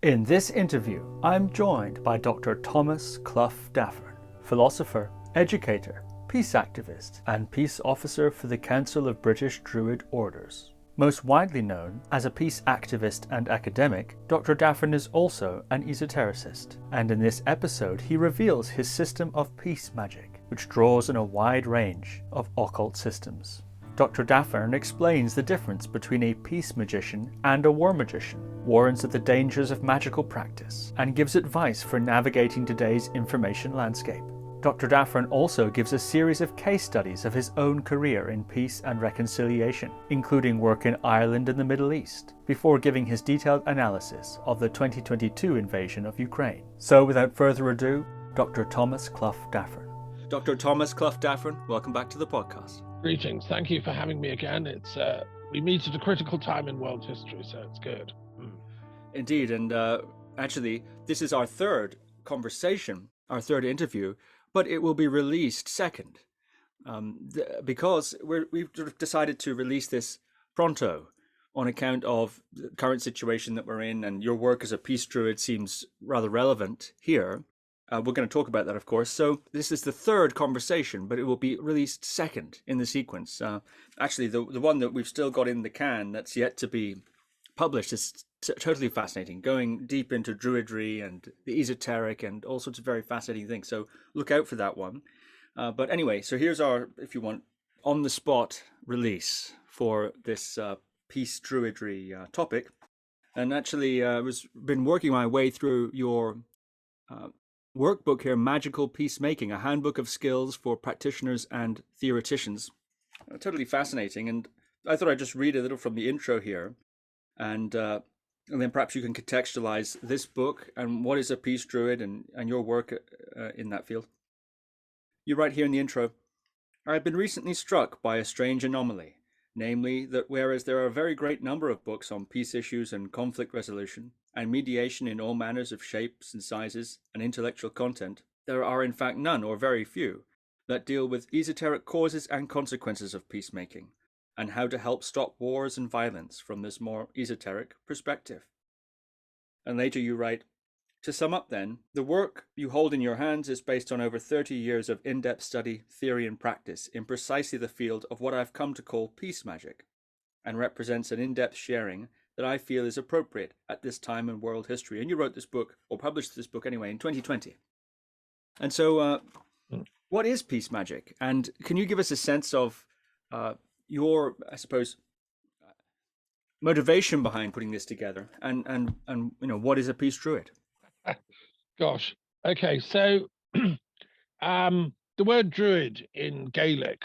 In this interview, I'm joined by Dr. Thomas Clough Daffern, philosopher, educator, peace activist, and peace officer for the Council of British Druid Orders. Most widely known as a peace activist and academic, Dr. Daffern is also an esotericist, and in this episode he reveals his system of peace magic, which draws on a wide range of occult systems. Dr. Daffern explains the difference between a peace magician and a war magician, warns of the dangers of magical practice, and gives advice for navigating today's information landscape. Dr. Daffern also gives a series of case studies of his own career in peace and reconciliation, including work in Ireland and the Middle East, before giving his detailed analysis of the 2022 invasion of Ukraine. So without further ado, Dr. Thomas Clough Daffern. Dr. Thomas Clough Daffern, welcome back to the podcast. Greetings. Thank you for having me again. We meet at a critical time in world history, so it's good. Indeed, and actually, this is our third conversation, our third interview, but it will be released second because we've sort of decided to release this pronto on account of the current situation that we're in, and your work as a peace druid seems rather relevant here. We're going to talk about that, of course. So this is the third conversation, but it will be released second in the sequence. Actually, the one that we've still got in the can that's yet to be published is totally fascinating, going deep into druidry and the esoteric and all sorts of very fascinating things. So look out for that one. But anyway, so here's our, if you want, on-the-spot release for this peace druidry topic. And actually, I was been working my way through your workbook here, Magical Peacemaking, a handbook of skills for practitioners and theoreticians. Totally fascinating. And I thought I'd just read a little from the intro here. And then perhaps you can contextualize this book and what is a peace druid and your work in that field. You write here in the intro, I have been recently struck by a strange anomaly, namely that whereas there are a very great number of books on peace issues and conflict resolution, and mediation in all manners of shapes and sizes and intellectual content, there are in fact none or very few that deal with esoteric causes and consequences of peacemaking, and how to help stop wars and violence from this more esoteric perspective. And later you write, to sum up then, the work you hold in your hands is based on over 30 years of in-depth study, theory and practice in precisely the field of what I've come to call peace magic, and represents an in-depth sharing that I feel is appropriate at this time in world history. And you wrote this book, or published this book anyway, in 2020. And so what is peace magic? And can you give us a sense of your, I suppose, motivation behind putting this together, and you know, what is a peace druid? Gosh. Okay, so the word druid in Gaelic,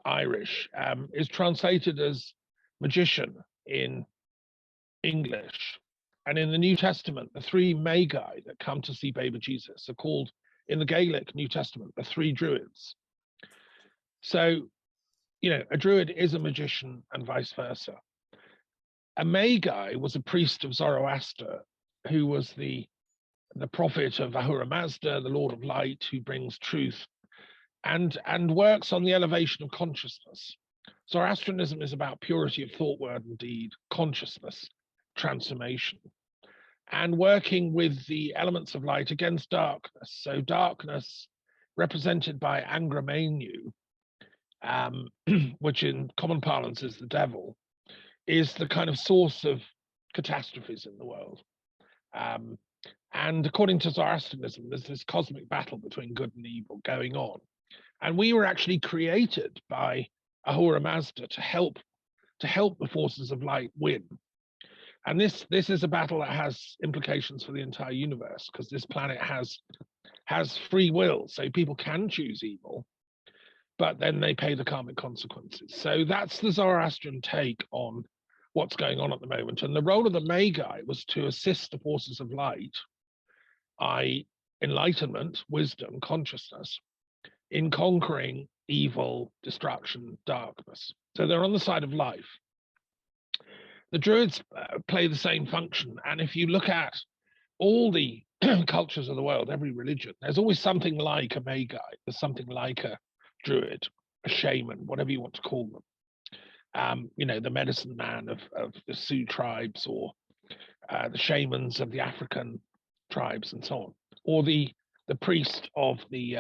Irish, is translated as magician in English. And in the New Testament, the three magi that come to see baby Jesus are called, in the Gaelic New Testament, the three druids. So, you know, a druid is a magician and vice versa. A magi was a priest of Zoroaster who was the prophet of Ahura Mazda, the Lord of Light, who brings truth and works on the elevation of consciousness. Zoroastrianism is about purity of thought, word, and deed, consciousness, transformation, and working with the elements of light against darkness. So darkness, represented by Angra Mainyu, which in common parlance is the devil, is the kind of source of catastrophes in the world. And according to Zoroastrianism, there's this cosmic battle between good and evil going on. And we were actually created by Ahura Mazda to help the forces of light win. And this is a battle that has implications for the entire universe, because this planet has free will, so people can choose evil, but then they pay the karmic consequences. So that's the Zoroastrian take on what's going on at the moment. And the role of the magi was to assist the forces of light, i.e. enlightenment, wisdom, consciousness, in conquering evil, destruction, darkness. So they're on the side of life. The druids play the same function. And if you look at all the cultures of the world, every religion, there's always something like a magi. There's something like a druid, a shaman, whatever you want to call them. You know, the medicine man of the Sioux tribes, or the shamans of the African tribes and so on, or the priest of the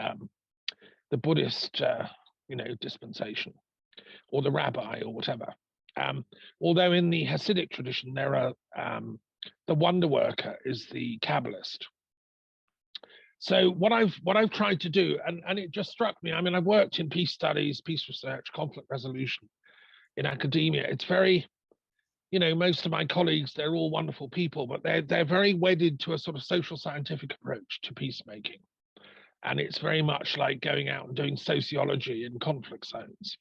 Buddhist dispensation, or the rabbi, or whatever. Although in the Hasidic tradition there are the wonder worker is the Kabbalist. So what I've tried to do, and it just struck me. I mean, I've worked in peace studies, peace research, conflict resolution in academia. It's very, most of my colleagues, they're all wonderful people, but they're very wedded to a sort of social scientific approach to peacemaking. And it's very much like going out and doing sociology in conflict zones.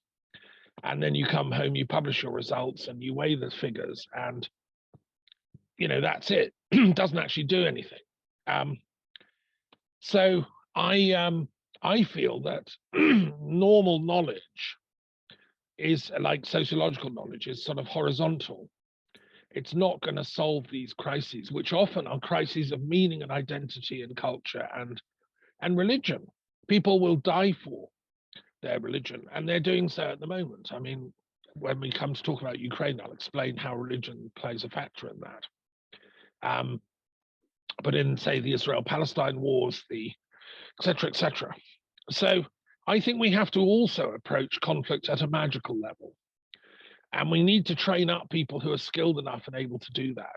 And then you come home, you publish your results, and you weigh the figures, and that's it. Doesn't actually do anything. So I feel that normal knowledge is like sociological knowledge is sort of horizontal. It's not going to solve these crises, which often are crises of meaning and identity and culture and religion. People will die for their religion, and they're doing so at the moment. I mean, when we come to talk about Ukraine, I'll explain how religion plays a factor in that. But in, say, the Israel-Palestine wars, the et cetera, et cetera. So I think we have to also approach conflict at a magical level. And we need to train up people who are skilled enough and able to do that.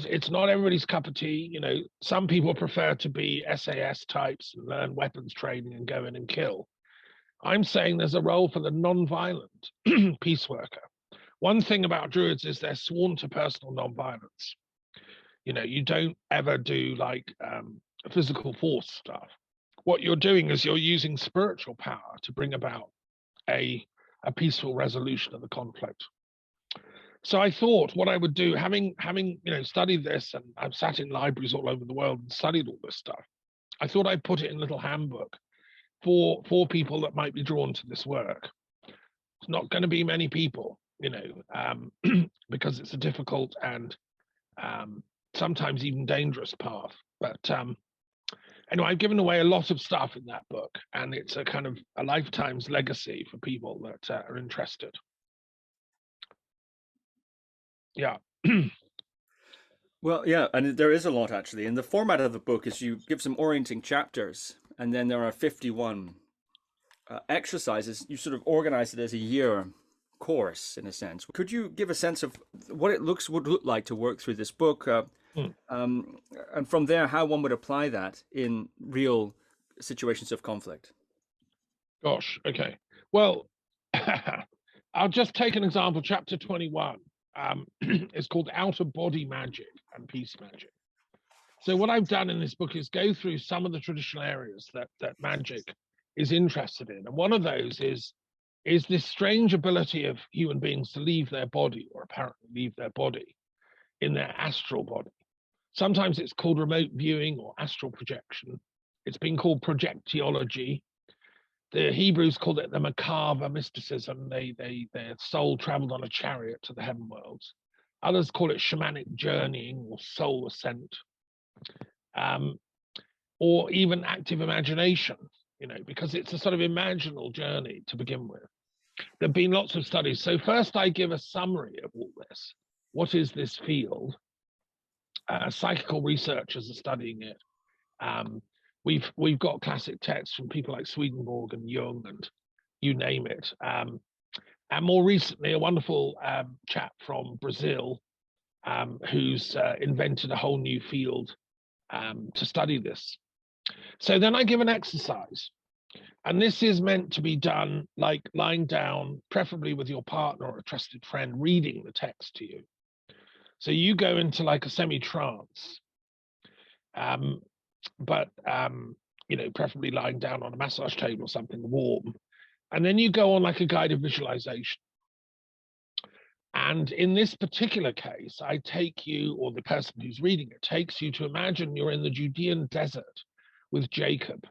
It's not everybody's cup of tea. Some people prefer to be SAS types and learn weapons training and go in and kill. I'm saying there's a role for the non-violent peace worker. One thing about Druids is they're sworn to personal non-violence. You don't ever do like physical force stuff. What you're doing is you're using spiritual power to bring about a peaceful resolution of the conflict. So I thought what I would do, having studied this, and I've sat in libraries all over the world and studied all this stuff, I thought I'd put it in a little handbook for people that might be drawn to this work. It's not going to be many people, because it's a difficult and sometimes even dangerous path. But anyway, I've given away a lot of stuff in that book, and it's a kind of a lifetime's legacy for people that are interested. Yeah. Well, yeah, and there is a lot actually. And the format of the book is you give some orienting chapters, and then there are 51 exercises. You sort of organize it as a year course, in a sense. Could you give a sense of what it would look like to work through this book? And from there, how one would apply that in real situations of conflict? Gosh, okay. Well, I'll just take an example. Chapter 21 is called Out-of-Body Magic and Peace Magic. So what I've done in this book is go through some of the traditional areas that magic is interested in. And one of those is this strange ability of human beings to leave their body, or apparently leave their body, in their astral body. Sometimes it's called remote viewing or astral projection. It's been called projectiology. The Hebrews called it the macabre mysticism. Their soul traveled on a chariot to the heaven worlds. Others call it shamanic journeying or soul ascent, or even active imagination, because it's a sort of imaginal journey to begin with. There have been lots of studies. So first I give a summary of all this. What is this field? Psychical researchers are studying it. We've got classic texts from people like Swedenborg and Jung and you name it. And more recently, a wonderful chap from Brazil who's invented a whole new field to study this. So then I give an exercise. And this is meant to be done like lying down, preferably with your partner or a trusted friend, reading the text to you. So you go into like a semi-trance, but preferably lying down on a massage table or something warm. And then you go on like a guided visualization. And in this particular case, I take you, or the person who's reading it takes you to imagine you're in the Judean desert with Jacob.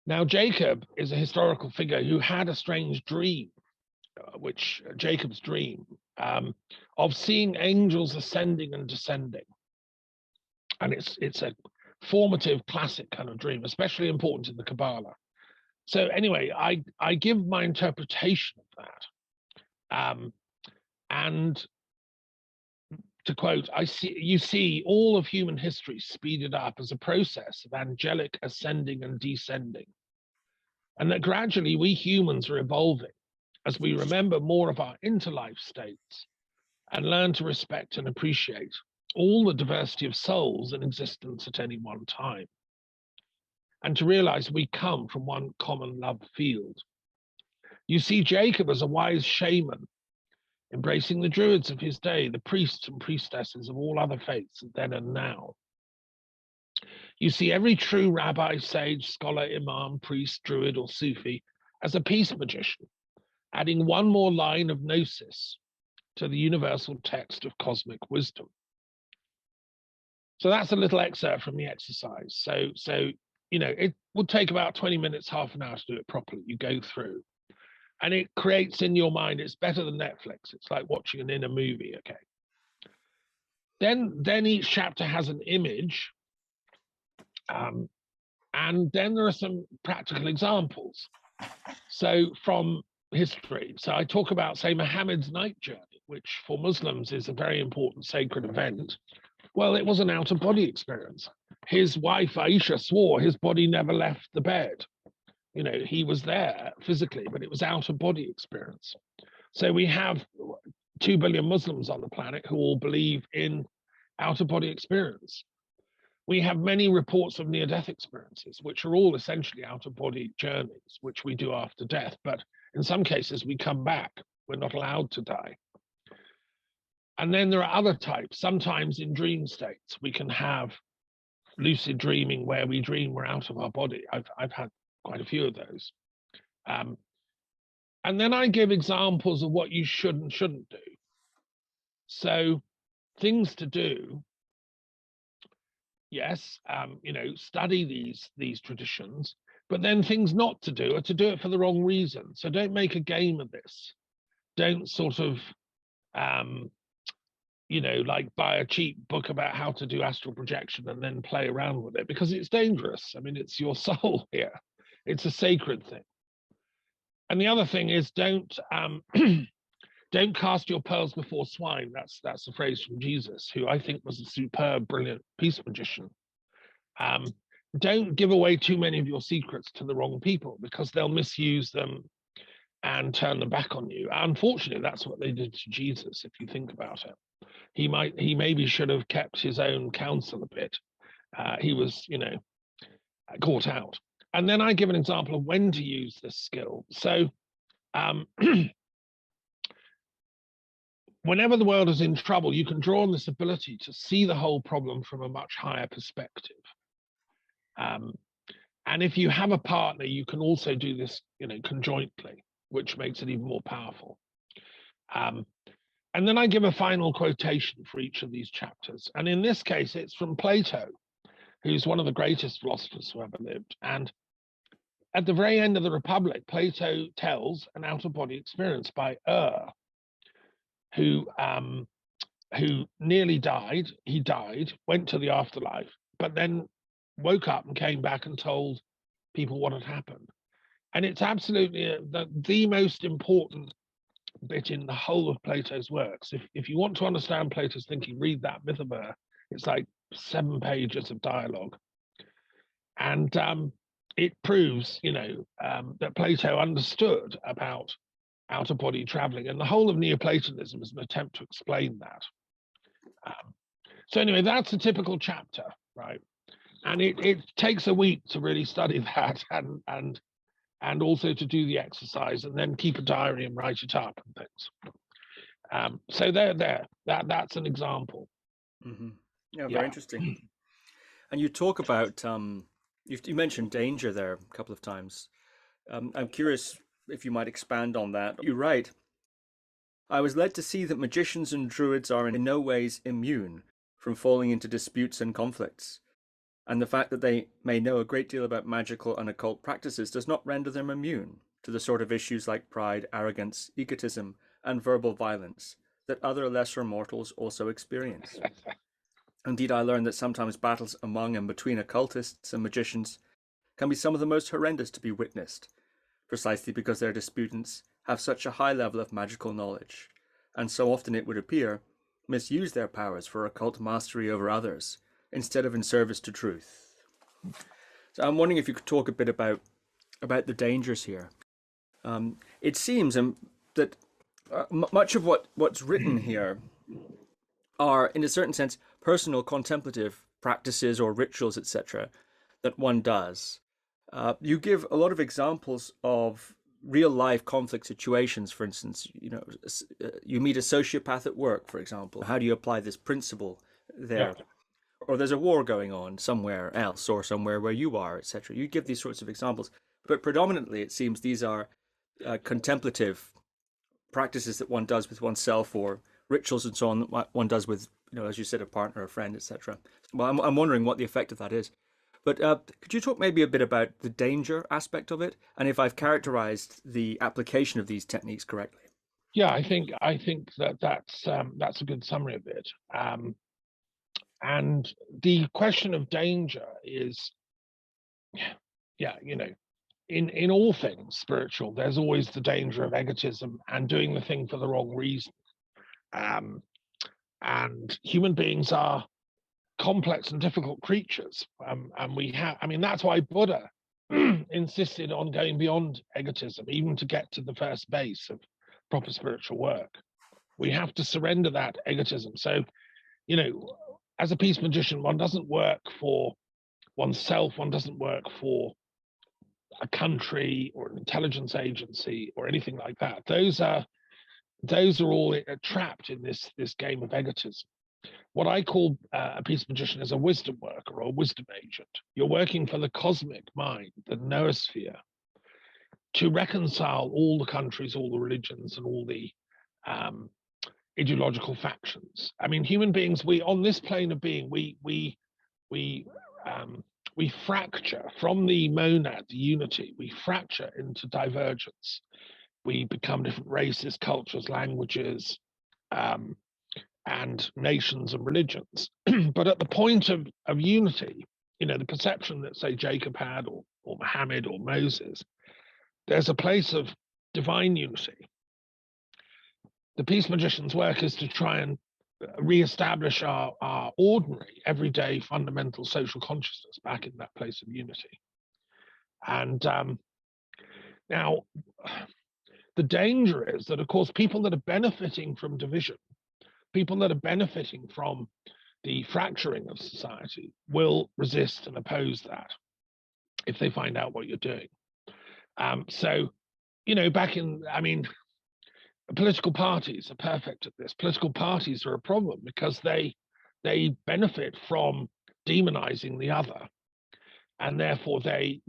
Now, Jacob is a historical figure who had a strange dream, Jacob's dream, of seeing angels ascending and descending. And it's a formative, classic kind of dream, especially important in the Kabbalah. So anyway, I give my interpretation of that. And to quote, you see all of human history speeded up as a process of angelic ascending and descending, and that gradually we humans are evolving as we remember more of our interlife states and learn to respect and appreciate all the diversity of souls in existence at any one time, and to realize we come from one common love field. You see Jacob as a wise shaman, embracing the druids of his day, the priests and priestesses of all other faiths then and now. You see every true rabbi, sage, scholar, imam, priest, druid, or Sufi as a peace magician, adding one more line of gnosis to the universal text of cosmic wisdom. So that's a little excerpt from the exercise. So it would take about 20 minutes, half an hour to do it properly. You go through, and it creates in your mind, it's better than Netflix. It's like watching an inner movie, okay? Then each chapter has an image, and then there are some practical examples. So from history, so I talk about, say, Muhammad's night journey, which for Muslims is a very important sacred event. Well, it was an out-of-body experience. His wife, Aisha, swore his body never left the bed. He was there physically, but it was out-of-body experience. So we have 2 billion Muslims on the planet who all believe in out-of-body experience. We have many reports of near-death experiences, which are all essentially out-of-body journeys, which we do after death. But in some cases, we come back. We're not allowed to die. And then there are other types. Sometimes in dream states, we can have lucid dreaming where we dream we're out of our body. I've had quite a few of those. And then I give examples of what you should and shouldn't do. So things to do, yes, study these traditions, but then things not to do are to do it for the wrong reason. So don't make a game of this. Don't sort of, like buy a cheap book about how to do astral projection and then play around with it, because it's dangerous. I mean, it's your soul here. It's a sacred thing. And the other thing is don't cast your pearls before swine. That's a phrase from Jesus, who I think was a superb, brilliant peace magician. Don't give away too many of your secrets to the wrong people, because they'll misuse them and turn them back on you. Unfortunately, that's what they did to Jesus, if you think about it. He maybe should have kept his own counsel a bit. He was, caught out. And then I give an example of when to use this skill. So whenever the world is in trouble, you can draw on this ability to see the whole problem from a much higher perspective. And if you have a partner, you can also do this, conjointly, which makes it even more powerful. And then I give a final quotation for each of these chapters. And in this case, it's from Plato, who's one of the greatest philosophers who ever lived. And at the very end of the Republic, Plato tells an out-of-body experience by who nearly died. He died, went to the afterlife, but then woke up and came back and told people what had happened. And it's absolutely the most important bit in the whole of Plato's works. If you want to understand Plato's thinking, read that Myth of It's like 7 pages of dialogue. And it proves, that Plato understood about out-of-body traveling, and the whole of Neoplatonism is an attempt to explain that. So anyway, that's a typical chapter, right? And it takes a week to really study that and also to do the exercise, and then keep a diary and write it up and things. So that's an example. Mm-hmm. Yeah, very interesting. And you talk about, you mentioned danger there a couple of times. I'm curious if you might expand on that. You write, I was led to see that magicians and druids are in no ways immune from falling into disputes and conflicts. And the fact that they may know a great deal about magical and occult practices does not render them immune to the sort of issues like pride, arrogance, egotism, and verbal violence that other lesser mortals also experience. Indeed, I learned that sometimes battles among and between occultists and magicians can be some of the most horrendous to be witnessed, precisely because their disputants have such a high level of magical knowledge, and so often it would appear misuse their powers for occult mastery over others instead of in service to truth. So I'm wondering if you could talk a bit about the dangers here. It seems that much of what's written here are, in a certain sense, personal contemplative practices or rituals, etc., that one does. You give a lot of examples of real life conflict situations. For instance, you meet a sociopath at work, for example. How do you apply this principle there? Yeah. Or there's a war going on somewhere else or somewhere where you are, etc. You give these sorts of examples, but predominantly it seems these are contemplative practices that one does with oneself, or rituals and so on that one does with, as you said, a partner, a friend, etc. Well, I'm wondering what the effect of that is. But could you talk maybe a bit about the danger aspect of it, and if I've characterized the application of these techniques correctly? Yeah, I think that's a good summary of it. And the question of danger is, in all things spiritual, there's always the danger of egotism and doing the thing for the wrong reason. And human beings are complex and difficult creatures. And that's why Buddha insisted on going beyond egotism, even to get to the first base of proper spiritual work. We have to surrender that egotism. So, as a peace magician, one doesn't work for oneself, one doesn't work for a country or an intelligence agency or anything like that. Those are all trapped in this game of egotism. What I call a peace magician is a wisdom worker or a wisdom agent. You're working for the cosmic mind, the noosphere, to reconcile all the countries, all the religions, and all the ideological factions. I mean, human beings, we on this plane of being, we fracture from the monad, the unity. We fracture into divergence. We become different races, cultures, languages, and nations and religions. But at the point of unity, the perception that, say, Jacob had, or Muhammad or Moses, there's a place of divine unity. The peace magician's work is to try and reestablish our ordinary, everyday, fundamental social consciousness back in that place of unity. And now, the danger is that, of course, people that are benefiting from division, people that are benefiting from the fracturing of society, will resist and oppose that if they find out what you're doing. Political parties are perfect at this. Political parties are a problem because they benefit from demonizing the other, and therefore they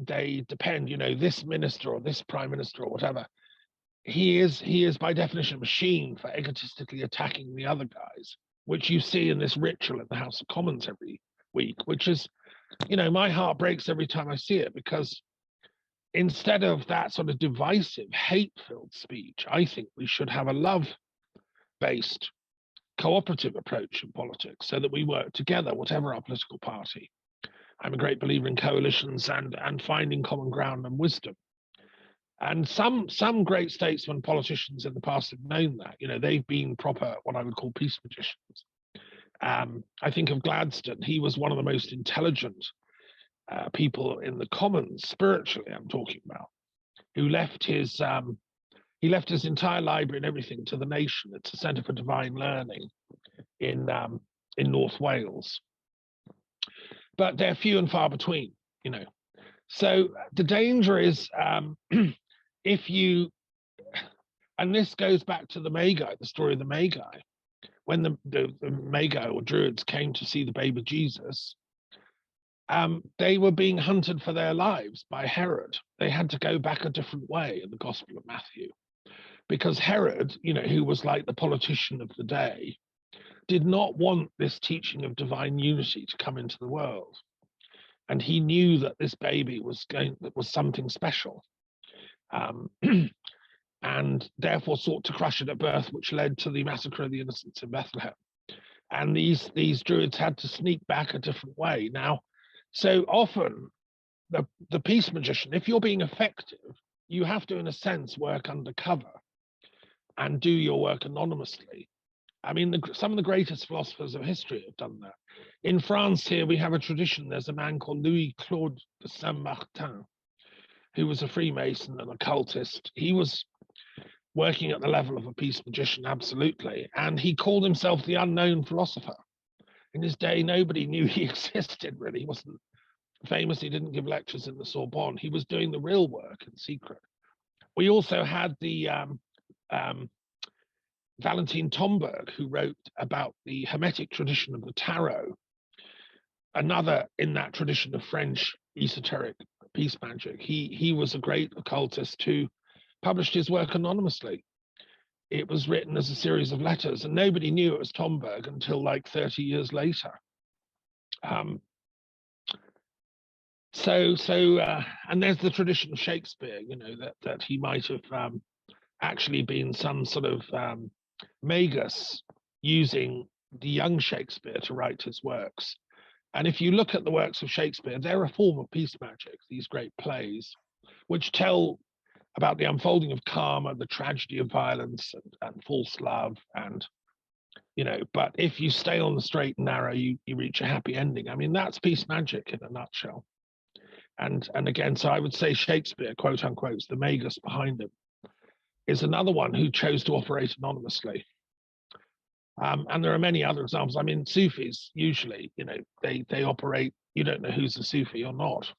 depend. This minister or this prime minister or whatever, he is by definition a machine for egotistically attacking the other guys, which you see in this ritual in the House of Commons every week, which is, my heart breaks every time I see it, because instead of that sort of divisive, hate-filled speech, I think we should have a love-based, cooperative approach in politics so that we work together, whatever our political party. I'm a great believer in coalitions and finding common ground and wisdom. And some great statesmen, politicians in the past have known that. They've been proper, what I would call peace magicians. I think of Gladstone. He was one of the most intelligent people in the Commons, spiritually, I'm talking about, who left his entire library and everything to the nation. It's a Centre for Divine Learning in North Wales. But they're few and far between, So the danger is if you, and this goes back to the magi, the story of the magi, when the magi or druids came to see the baby Jesus, they were being hunted for their lives by Herod. They had to go back a different way in the Gospel of Matthew, because Herod, who was like the politician of the day, did not want this teaching of divine unity to come into the world. And he knew that this baby was something special, and therefore sought to crush it at birth, which led to the massacre of the innocents in Bethlehem. And these druids had to sneak back a different way. Now, so often, the peace magician, if you're being effective, you have to, in a sense, work undercover and do your work anonymously. I mean, some of the greatest philosophers of history have done that. In France here, we have a tradition. There's a man called Louis Claude de Saint-Martin, who was a Freemason and occultist. He was working at the level of a peace magician, absolutely. And he called himself the unknown philosopher. In his day, nobody knew he existed, really. He wasn't famous. He didn't give lectures in the Sorbonne. He was doing the real work in secret. We also had the Valentin Tomberg, who wrote about the Hermetic tradition of the tarot, another in that tradition of French esoteric peace magic. He was a great occultist who published his work anonymously. It was written as a series of letters, and nobody knew it was Tomberg until like 30 years later. And there's the tradition of Shakespeare, you know, that he might have actually been some sort of magus using the young Shakespeare to write his works. And if you look at the works of Shakespeare, they're a form of peace magic, these great plays, which tell about the unfolding of karma, the tragedy of violence and false love. And, you know, but if you stay on the straight and narrow, you reach a happy ending. I mean, that's peace magic in a nutshell. And again, so I would say Shakespeare, quote unquote, is the magus behind him, is another one who chose to operate anonymously. And there are many other examples. I mean, Sufis usually, you know, they operate, you don't know who's a Sufi or not.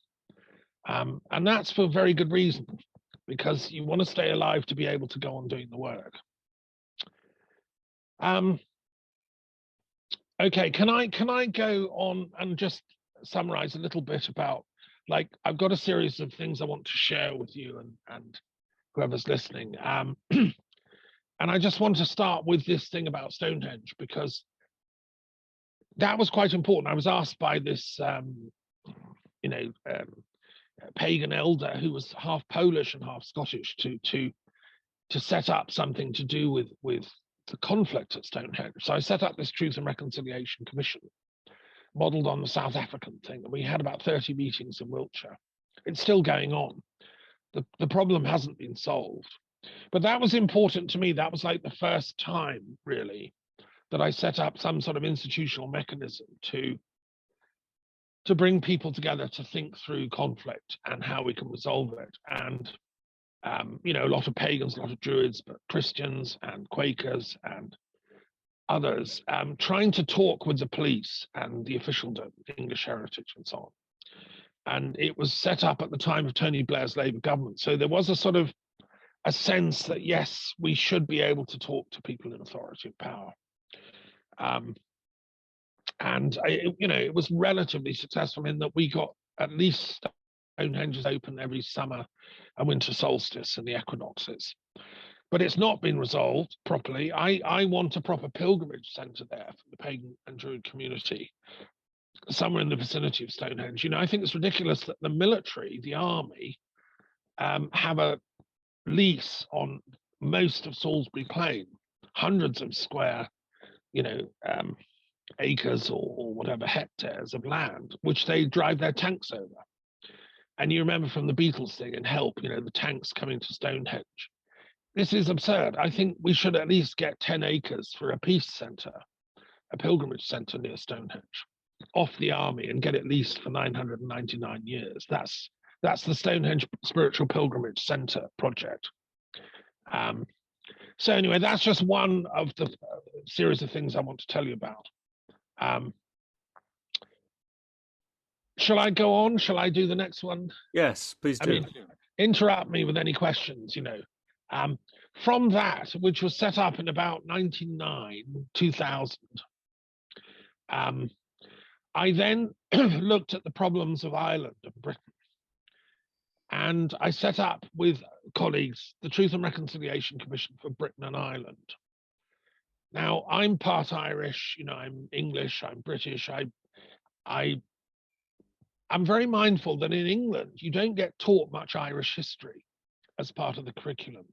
And that's for very good reason, because you want to stay alive to be able to go on doing the work. Okay, can I go on and just summarize a little bit about, like, I've got a series of things I want to share with you and whoever's listening. And I just want to start with this thing about Stonehenge, because that was quite important. I was asked by this, pagan elder who was half Polish and half Scottish to set up something to do with the conflict at Stonehenge. So I set up this Truth and Reconciliation Commission, modelled on the South African thing, and we had about 30 meetings in Wiltshire. It's still going on. The problem hasn't been solved. But that was important to me. That was like the first time, really, that I set up some sort of institutional mechanism to bring people together to think through conflict and how we can resolve it. And, a lot of pagans, a lot of druids, but Christians and Quakers and others trying to talk with the police and the officialdom, English heritage and so on. And it was set up at the time of Tony Blair's Labour government. So there was a sense that, yes, we should be able to talk to people in authority and power. It was relatively successful in that we got at least Stonehenges open every summer and winter solstice and the equinoxes. But it's not been resolved properly. I want a proper pilgrimage centre there for the pagan and Druid community, somewhere in the vicinity of Stonehenge. You know, I think it's ridiculous that the military, the army, have a lease on most of Salisbury Plain, hundreds of square, acres or whatever hectares of land, which they drive their tanks over. And you remember from the Beatles thing and Help, the tanks coming to Stonehenge. This is absurd. I think we should at least get 10 acres for a peace centre, a pilgrimage centre near Stonehenge, off the army, and get it leased for 999 years. That's the Stonehenge Spiritual Pilgrimage Centre project. So anyway, that's just one of the series of things I want to tell you about. Shall I go on? Shall I do the next one? Yes, please do. Interrupt me with any questions, From that, which was set up in about 1999, 2000, I then looked at the problems of Ireland and Britain. And I set up with colleagues the Truth and Reconciliation Commission for Britain and Ireland. Now, I'm part Irish, I'm English, I'm British. I'm very mindful that in England, you don't get taught much Irish history as part of the curriculum.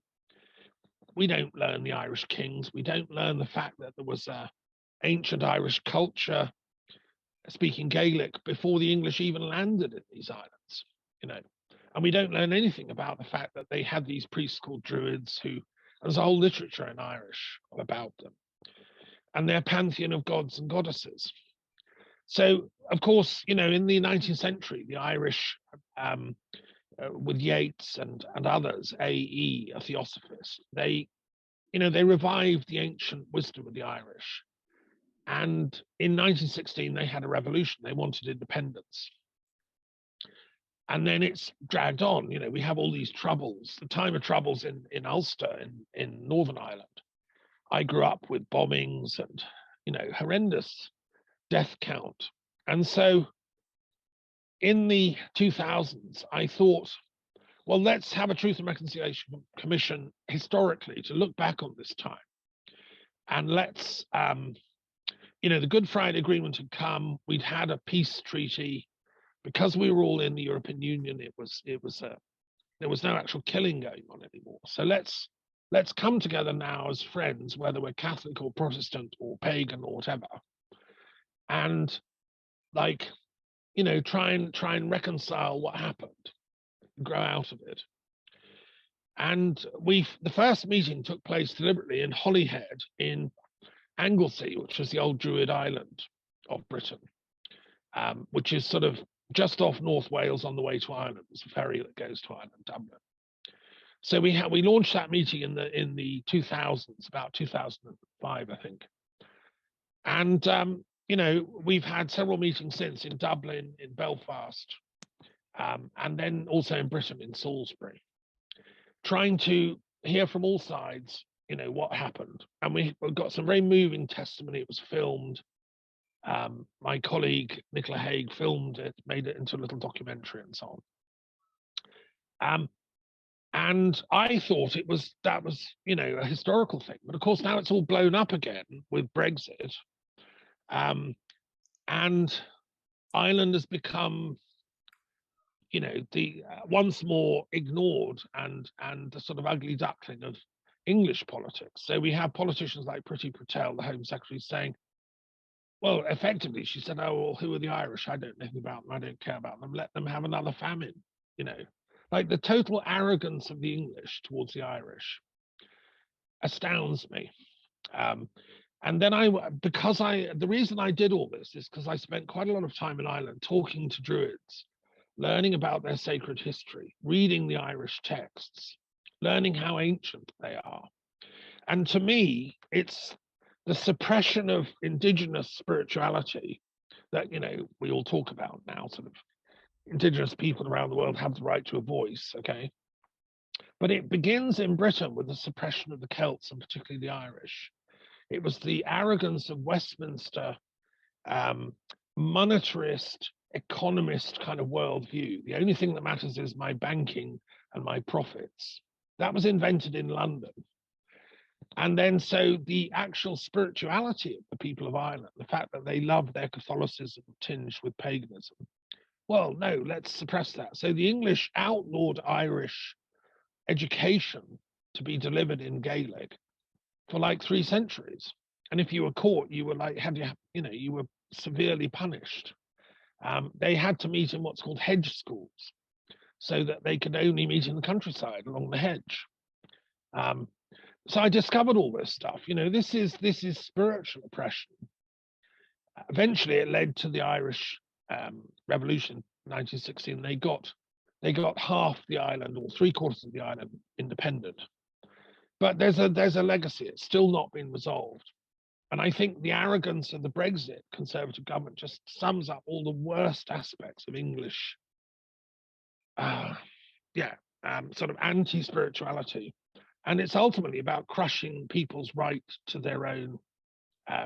We don't learn the Irish kings. We don't learn the fact that there was an ancient Irish culture speaking Gaelic before the English even landed in these islands, And we don't learn anything about the fact that they had these priests called druids there's a whole literature in Irish about them. and their pantheon of gods and goddesses. So, of course, in the 19th century, the Irish, with Yeats and others, A.E., a theosophist, they revived the ancient wisdom of the Irish. And in 1916, they had a revolution. They wanted independence. And then it's dragged on. We have all these troubles, the time of troubles in Ulster, in Northern Ireland. I grew up with bombings and, horrendous death count. And so in the 2000s, I thought, well, let's have a Truth and Reconciliation Commission historically to look back on this time. And let's, the Good Friday Agreement had come. We'd had a peace treaty. Because we were all in the European Union, there was no actual killing going on anymore. So let's come together now as friends, whether we're Catholic or Protestant or pagan or whatever, and try and reconcile what happened, grow out of it. And the first meeting took place deliberately in Holyhead in Anglesey, which was the old Druid island of Britain, which is sort of just off North Wales on the way to Ireland. There's a ferry that goes to Ireland, Dublin. So we launched that meeting in the 2000s, about 2005, I think. And we've had several meetings since in Dublin, in Belfast, and then also in Britain, in Salisbury, trying to hear from all sides, what happened. And we've got some very moving testimony. It was filmed. My colleague Nicola Haig filmed it, made it into a little documentary, and so on. And I thought that was a historical thing, but of course now it's all blown up again with Brexit, and Ireland has become, the once more ignored and the sort of ugly duckling of English politics. So we have politicians like Priti Patel, the Home Secretary, saying, well, effectively, she said, oh, well, who are the Irish? I don't know anything about them. I don't care about them. Let them have another famine, Like the total arrogance of the English towards the Irish astounds me. And then the reason I did all this is because I spent quite a lot of time in Ireland talking to Druids, learning about their sacred history, reading the Irish texts, learning how ancient they are. And to me, it's the suppression of indigenous spirituality that, we all talk about now, sort of indigenous people around the world have the right to a voice, okay? But it begins in Britain with the suppression of the Celts, and particularly the Irish. It was the arrogance of Westminster, monetarist, economist kind of worldview. The only thing that matters is my banking and my profits. That was invented in London. And then so the actual spirituality of the people of Ireland, the fact that they love their Catholicism tinged with paganism, well, no, let's suppress that. So the English outlawed Irish education to be delivered in Gaelic for like 3 centuries. And if you were caught, you were you were severely punished. They had to meet in what's called hedge schools, so that they could only meet in the countryside along the hedge. So I discovered all this stuff. This is spiritual oppression. Eventually, it led to the Irish Revolution, 1916. They got half the island, or 3/4 of the island, independent. But there's a legacy. It's still not been resolved. And I think the arrogance of the Brexit Conservative government just sums up all the worst aspects of English, sort of anti-spirituality. And it's ultimately about crushing people's right to their own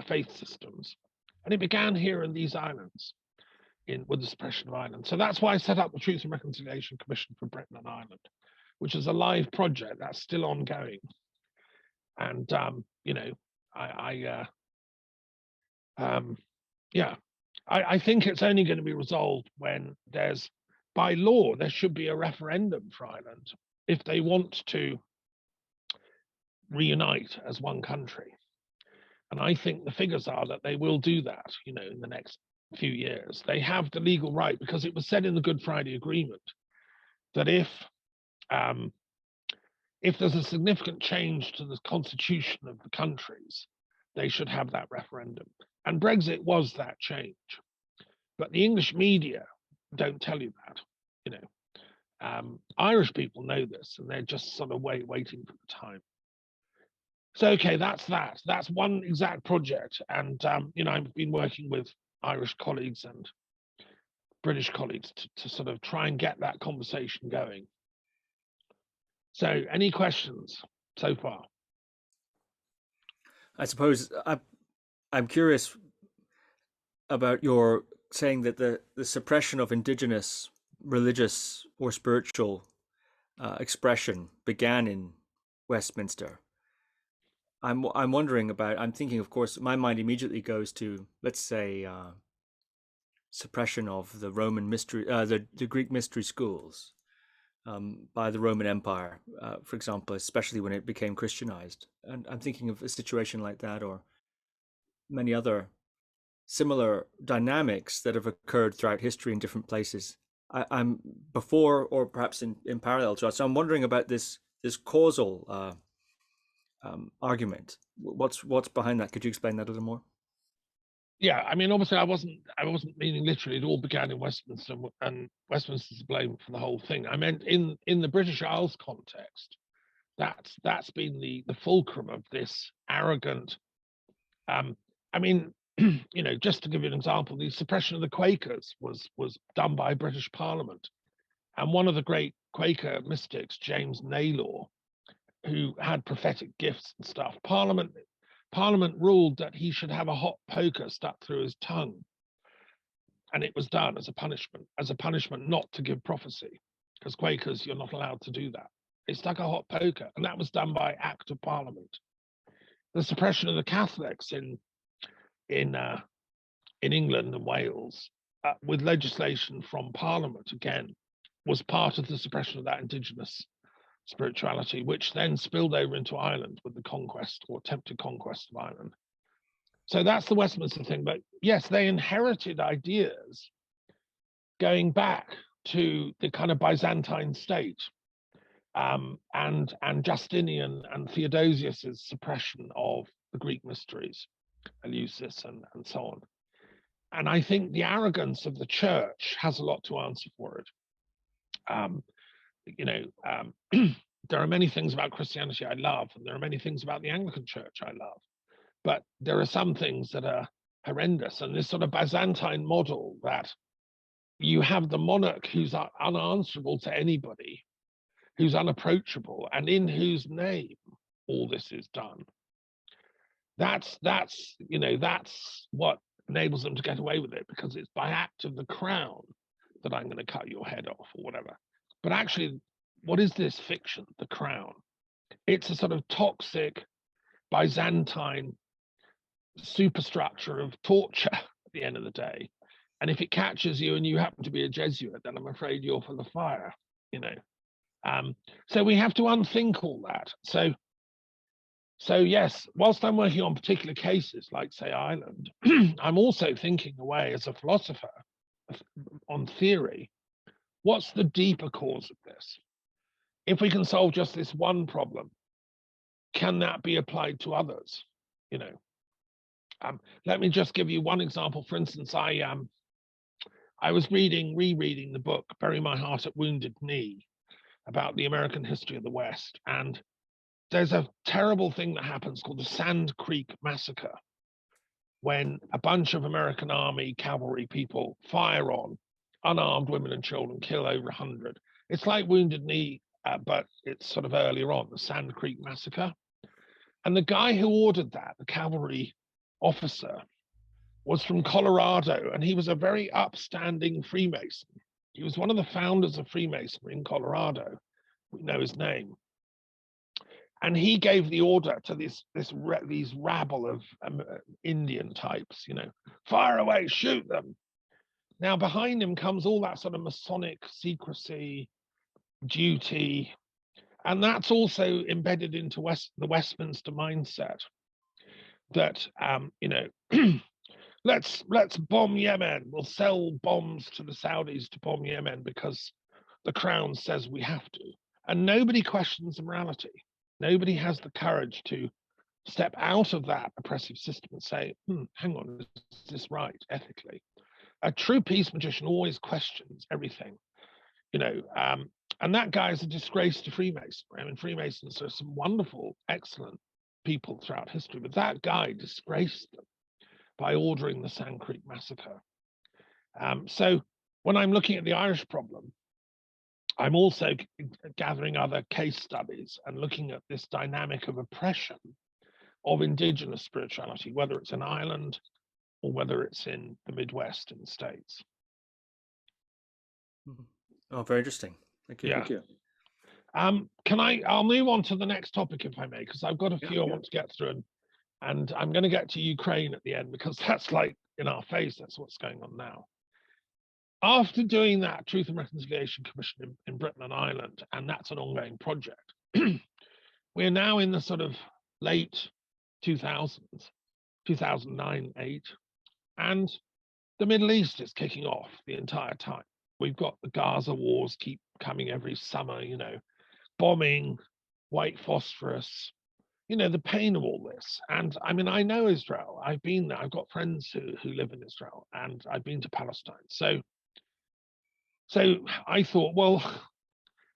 faith systems. And it began here in these islands, with the suppression of Ireland. So that's why I set up the Truth and Reconciliation Commission for Britain and Ireland, which is a live project that's still ongoing. And, I think it's only going to be resolved when by law, there should be a referendum for Ireland if they want to reunite as one country. And I think the figures are that they will do that, in the next few years. They have the legal right, because it was said in the Good Friday Agreement that if there's a significant change to the constitution of the countries, they should have that referendum. And Brexit was that change. But the English media don't tell you that, you know. Irish people know this, and they're just sort of waiting for the time. So, okay, that's that. That's one exact project. And, you know, I've been working with Irish colleagues and British colleagues to sort of try and get that conversation going. So, any questions so far? I suppose I'm curious about your saying that the suppression of indigenous religious or spiritual expression began in Westminster. I'm wondering about. I'm thinking, of course, my mind immediately goes to, let's say, suppression of the Roman mystery, the Greek mystery schools by the Roman Empire, for example, especially when it became Christianized. And I'm thinking of a situation like that, or many other similar dynamics that have occurred throughout history in different places. I'm before, or perhaps in parallel to us. So I'm wondering about this causal argument. What's behind that? Could you explain that a little more? Yeah, I mean, obviously, I wasn't meaning literally. It all began in Westminster, and Westminster's to blame for the whole thing. I meant in the British Isles context. That's been the fulcrum of this arrogant. I mean, you know, just to give you an example, the suppression of the Quakers was done by British Parliament, and one of the great Quaker mystics, James Naylor, who had prophetic gifts and stuff, Parliament ruled that he should have a hot poker stuck through his tongue, and it was done as a punishment not to give prophecy, because Quakers, you're not allowed to do that. They stuck a hot poker, and that was done by Act of Parliament. The suppression of the Catholics in England and Wales, with legislation from Parliament again, was part of the suppression of that indigenous spirituality, which then spilled over into Ireland with the conquest or attempted conquest of Ireland. So that's the Westminster thing. But yes, they inherited ideas going back to the kind of Byzantine state, and Justinian and Theodosius's suppression of the Greek mysteries, Eleusis and so on. And I think the arrogance of the church has a lot to answer for it. You know, there are many things about Christianity I love, and there are many things about the Anglican Church I love. But there are some things that are horrendous. And this sort of Byzantine model that you have the monarch who's unanswerable to anybody, who's unapproachable, and in whose name all this is done. That's you know, that's what enables them to get away with it, because it's by act of the crown that I'm going to cut your head off or whatever. But actually, what is this fiction, the crown? It's a sort of toxic Byzantine superstructure of torture at the end of the day. And if it catches you and you happen to be a Jesuit, then I'm afraid you're for the fire, you know. So we have to unthink all that. So yes, whilst I'm working on particular cases, like say Ireland, I'm also thinking away as a philosopher on theory. What's the deeper cause of this? If we can solve just this one problem, can that be applied to others? You know, let me just give you one example. For instance, I was rereading the book "Bury My Heart at Wounded Knee" about the American history of the West, and there's a terrible thing that happens called the Sand Creek Massacre, when a bunch of American Army cavalry people fire on unarmed women and children, kill over 100. It's like Wounded Knee, but it's sort of earlier on, the Sand Creek Massacre. And the guy who ordered that, the cavalry officer, was from Colorado, and he was a very upstanding Freemason. He was one of the founders of Freemasonry in Colorado. We know his name. And he gave the order to these rabble of Indian types, you know, fire away, shoot them. Now, behind him comes all that sort of Masonic secrecy, duty, and that's also embedded into the Westminster mindset that, you know, let's bomb Yemen. We'll sell bombs to the Saudis to bomb Yemen because the crown says we have to. And nobody questions the morality. Nobody has the courage to step out of that oppressive system and say, hang on, is this right ethically? A true peace magician always questions everything, and that guy is a disgrace to Freemasonry. I mean, Freemasons are some wonderful, excellent people throughout history, but that guy disgraced them by ordering the Sand Creek massacre. So when I'm looking at the Irish problem, I'm also gathering other case studies and looking at this dynamic of oppression of indigenous spirituality, whether it's in Ireland or whether it's in the Midwest in the States. Oh, very interesting. Thank you. Yeah. Thank you. I'll move on to the next topic if I may, because I've got a few I want to get through, and I'm going to get to Ukraine at the end because that's like in our face. That's what's going on now. After doing that Truth and Reconciliation Commission in Britain and Ireland, and that's an ongoing project, we're now in the sort of late 2000s, 2009, 8, and the Middle East is kicking off the entire time. We've got the Gaza wars keep coming every summer, bombing, white phosphorus, the pain of all this. And I mean, I know Israel. I've been there. I've got friends who live in Israel, and I've been to Palestine. So I thought, well,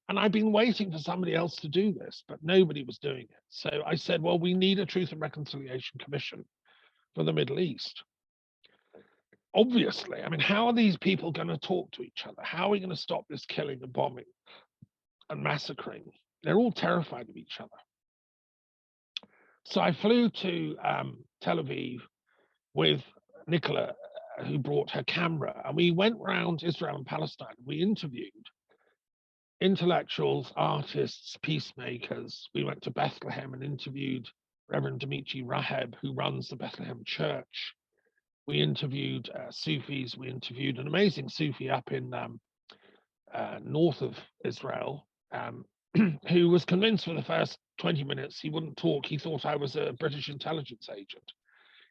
and I've been waiting for somebody else to do this, but nobody was doing it. So I said, well, we need a Truth and Reconciliation Commission for the Middle East. Obviously, I mean, how are these people going to talk to each other? How are we going to stop this killing and bombing and massacring? They're all terrified of each other. So I flew to Tel Aviv with Nicola, who brought her camera, and we went around Israel and Palestine. We interviewed intellectuals, artists, peacemakers. We went to Bethlehem and interviewed Reverend Dimitri Raheb, who runs the Bethlehem Church. We interviewed Sufis. We interviewed an amazing Sufi up in north of Israel, who was convinced for the first 20 minutes he wouldn't talk. He thought I was a British intelligence agent.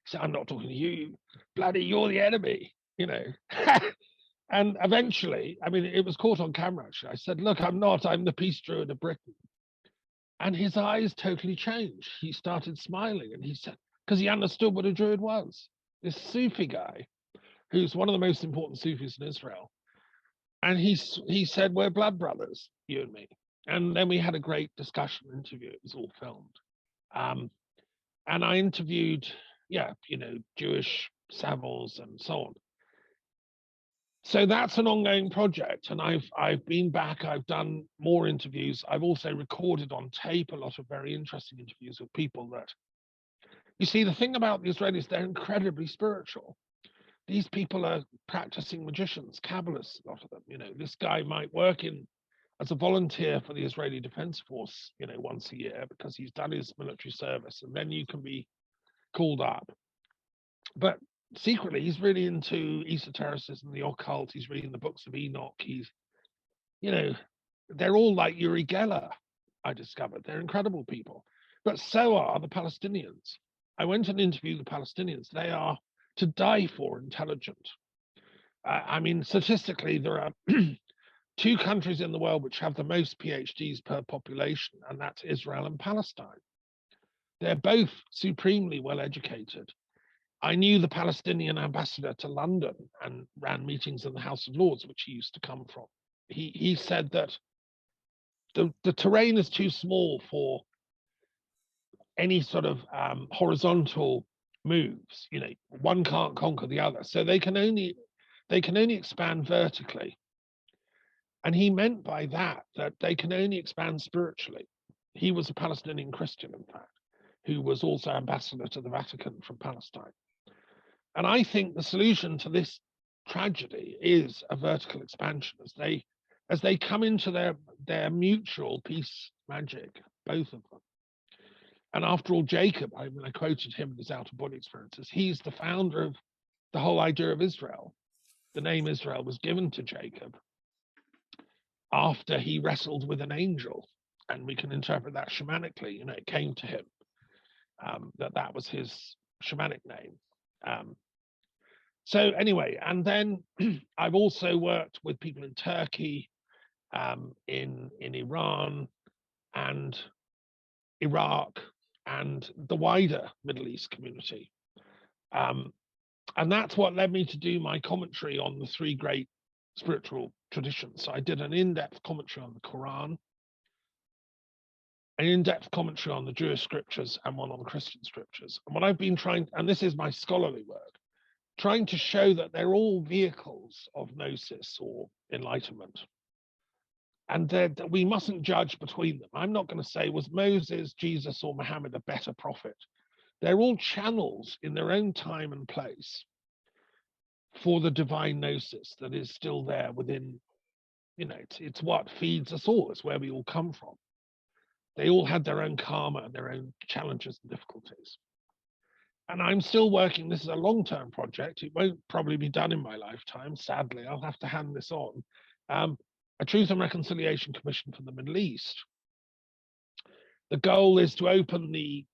He said, I'm not talking to you. Bloody, you're the enemy, And eventually, I mean, it was caught on camera, actually. I said, look, I'm not. I'm the peace druid of Britain. And his eyes totally changed. He started smiling, and he said, because he understood what a druid was. This Sufi guy, who's one of the most important Sufis in Israel. And he said, we're blood brothers, you and me. And then we had a great discussion interview. It was all filmed. And I interviewed, Jewish savants and so on. So that's an ongoing project. And I've been back, I've done more interviews. I've also recorded on tape a lot of very interesting interviews with people that, you see, the thing about the Israelis, they're incredibly spiritual. These people are practicing magicians, Kabbalists, a lot of them. This guy might work as a volunteer for the Israeli Defense Force, once a year because he's done his military service, and then you can be called up. But secretly, he's really into esotericism, the occult. He's reading the books of Enoch. He's, they're all like Uri Geller, I discovered. They're incredible people. But so are the Palestinians. I went and interviewed the Palestinians. They are to die for intelligent. I mean, statistically, there are 2 countries in the world which have the most PhDs per population, and that's Israel and Palestine. They're both supremely well educated. I knew the Palestinian ambassador to London and ran meetings in the House of Lords, which he used to come from. He said that the terrain is too small for any sort of horizontal moves. One can't conquer the other, so they can only expand vertically. And he meant by that they can only expand spiritually. He was a Palestinian Christian, in fact, who was also ambassador to the Vatican from Palestine. And I think the solution to this tragedy is a vertical expansion as they come into their mutual peace magic, both of them. And after all, Jacob, I quoted him in his out-of-body experiences, he's the founder of the whole idea of Israel. The name Israel was given to Jacob after he wrestled with an angel. And we can interpret that shamanically. It came to him that was his shamanic name. So anyway, and then I've also worked with people in Turkey, in Iran and Iraq and the wider Middle East community. And that's what led me to do my commentary on the three great spiritual traditions. So I did an in-depth commentary on the Quran, an in-depth commentary on the Jewish scriptures, and one on the Christian scriptures. And what I've been trying, and this is my scholarly work, trying to show that they're all vehicles of gnosis or enlightenment. And that we mustn't judge between them. I'm not going to say, was Moses, Jesus, or Muhammad a better prophet? They're all channels in their own time and place for the divine gnosis that is still there within, it's what feeds us all. It's where we all come from. They all had their own karma and their own challenges and difficulties. And I'm still working. This is a long-term project. It won't probably be done in my lifetime. Sadly, I'll have to hand this on. A Truth and Reconciliation Commission for the Middle East. The goal is to open the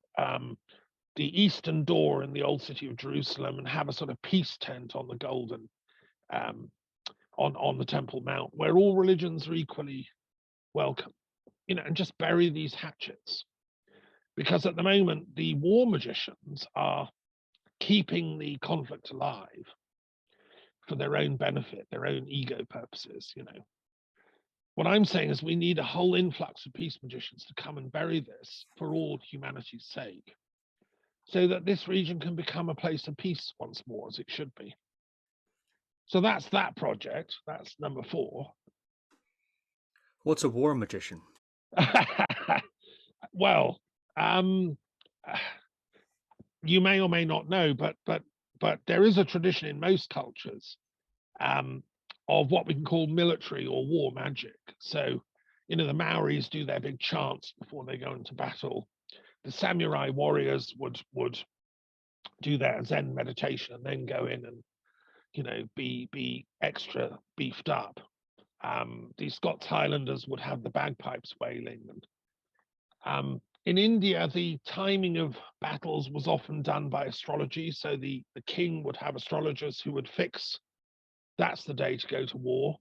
eastern door in the old city of Jerusalem and have a sort of peace tent on the golden, on the Temple Mount, where all religions are equally welcome, and just bury these hatchets. Because at the moment, the war magicians are keeping the conflict alive for their own benefit, their own ego purposes, What I'm saying is we need a whole influx of peace magicians to come and bury this for all humanity's sake, so that this region can become a place of peace once more, as it should be. So that's that project. That's number 4. What's a war magician? Well, you may or may not know, but there is a tradition in most cultures of what we can call military or war magic. So, the Maoris do their big chants before they go into battle. The samurai warriors would do their Zen meditation and then go in and, be extra beefed up. The Scots Highlanders would have the bagpipes wailing. And in India, the timing of battles was often done by astrology. So the king would have astrologers who would fix, that's the day to go to war.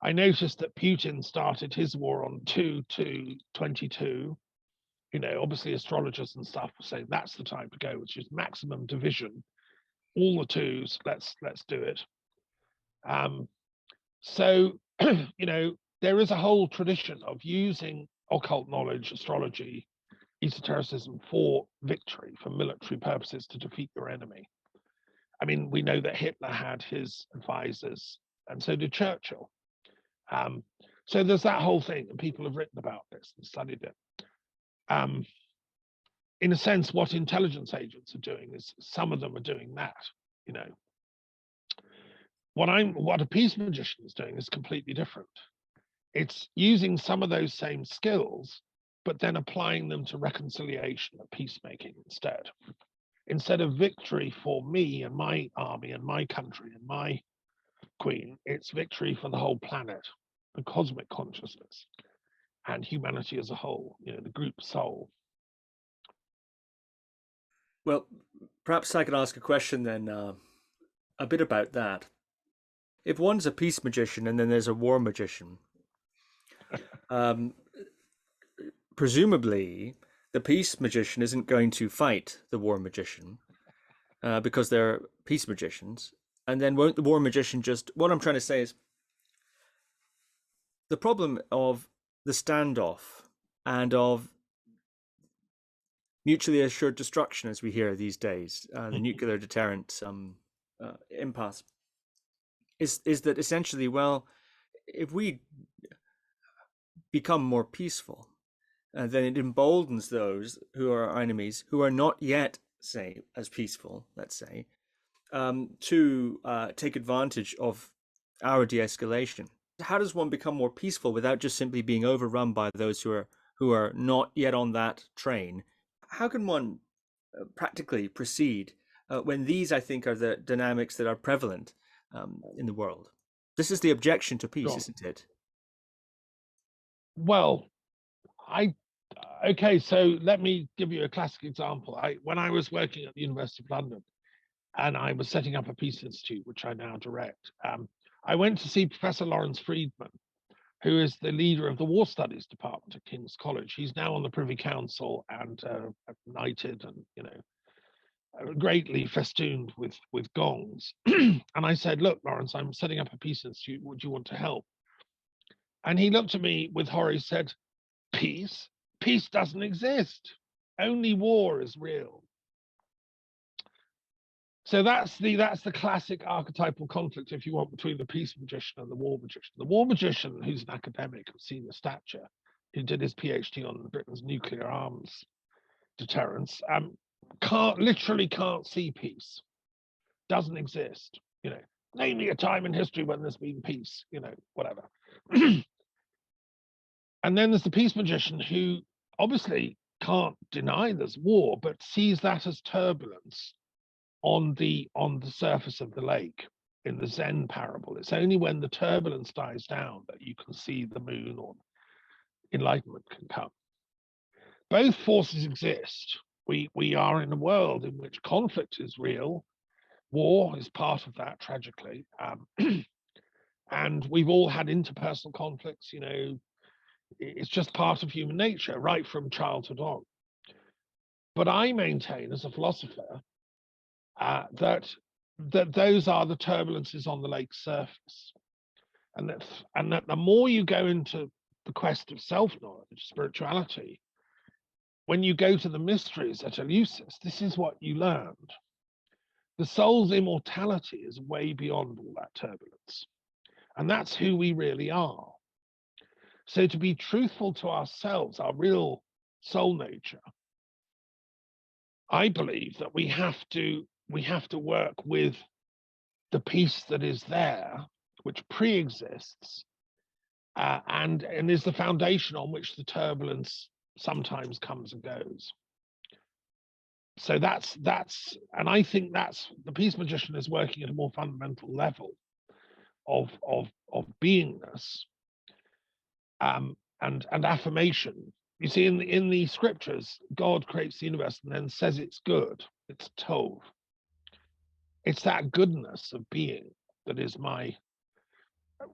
I noticed that Putin started his war on 2/2/22. Obviously astrologers and stuff were saying that's the time to go, which is maximum division, all the 2s. Let's do it. So there is a whole tradition of using occult knowledge, astrology, esotericism for victory, for military purposes, to defeat your enemy. I mean, we know that Hitler had his advisors, and so did Churchill. So there's that whole thing, and people have written about this and studied it. In a sense, what intelligence agents are doing is some of them are doing that. What a peace magician is doing is completely different. It's using some of those same skills, but then applying them to reconciliation and peacemaking instead. Instead of victory for me and my army and my country and my queen, it's victory for the whole planet, the cosmic consciousness, and humanity as a whole, the group soul. Well, perhaps I could ask a question then, a bit about that. If one's a peace magician and then there's a war magician, presumably the peace magician isn't going to fight the war magician because they're peace magicians. And then won't the war magician just... What I'm trying to say is the problem of the standoff and of mutually assured destruction, as we hear these days, the nuclear deterrent impasse, is that essentially, well, if we become more peaceful, then it emboldens those who are our enemies, who are not yet, say, as peaceful, let's say, to take advantage of our de-escalation. How does one become more peaceful without just simply being overrun by those who are not yet on that train? How can one practically proceed when these, I think, are the dynamics that are prevalent in the world? This is the objection to peace, isn't it? Well, okay, so let me give you a classic example. When I was working at the University of London and I was setting up a peace institute, which I now direct, I went to see Professor Lawrence Friedman, who is the leader of the War Studies Department at King's College. He's now on the Privy Council and knighted and, you know, greatly festooned with gongs. And I said, look, Lawrence, I'm setting up a peace institute. Would you want to help? And he looked at me with horror. He said, peace? Peace doesn't exist. Only war is real. So that's the classic archetypal conflict, if you want, between the peace magician and the war magician. The war magician, who's an academic of senior stature, who did his PhD on Britain's nuclear arms deterrence, literally can't see peace. Doesn't exist. You know, name me a time in history when there's been peace. You know, whatever. And then there's the peace magician, who obviously can't deny there's war, but sees that as turbulence on the surface of the lake. In the Zen parable, it's only when the turbulence dies down that you can see the moon or enlightenment can come. Both forces exist. We are in a world in which conflict is real. War is part of that, tragically. And we've all had interpersonal conflicts. You know, it's just part of human nature, right from childhood on. But I maintain, as a philosopher, that those are the turbulences on the lake's surface, and that the more you go into the quest of self-knowledge, spirituality, when you go to the mysteries at Eleusis, this is what you learned. The soul's immortality is way beyond all that turbulence, and that's who we really are. So to be truthful to ourselves, our real soul nature, I believe that we have to work with the peace that is there, which pre-exists, and is the foundation on which the turbulence sometimes comes and goes. So that's, and I think that's the peace magician is working at a more fundamental level of beingness, and affirmation. You see, in the scriptures, God creates the universe and then says it's good. It's tov. It's that goodness of being that is my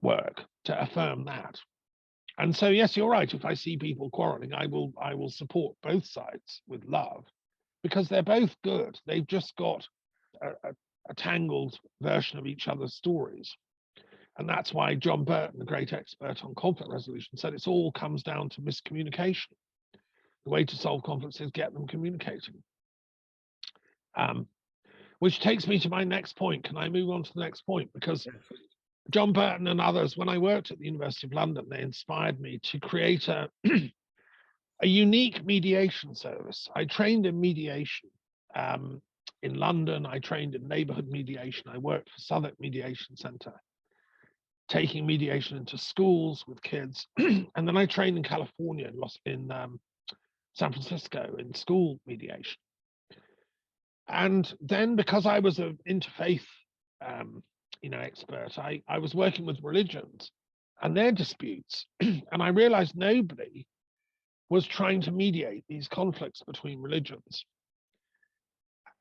work, to affirm that. And so, yes, you're right. If I see people quarreling, I will support both sides with love, because they're both good. They've just got a tangled version of each other's stories. And that's why John Burton, the great expert on conflict resolution, said it all comes down to miscommunication. The way to solve conflicts is get them communicating. Which takes me to my next point. Can I move on to the next point? Because John Burton and others, when I worked at the University of London, they inspired me to create a unique mediation service. I trained in mediation in London. I trained in neighborhood mediation. I worked for Southwark Mediation Center, taking mediation into schools with kids. And then I trained in California, in San Francisco, in school mediation. And then, because I was an interfaith expert, I was working with religions and their disputes. And I realized nobody was trying to mediate these conflicts between religions.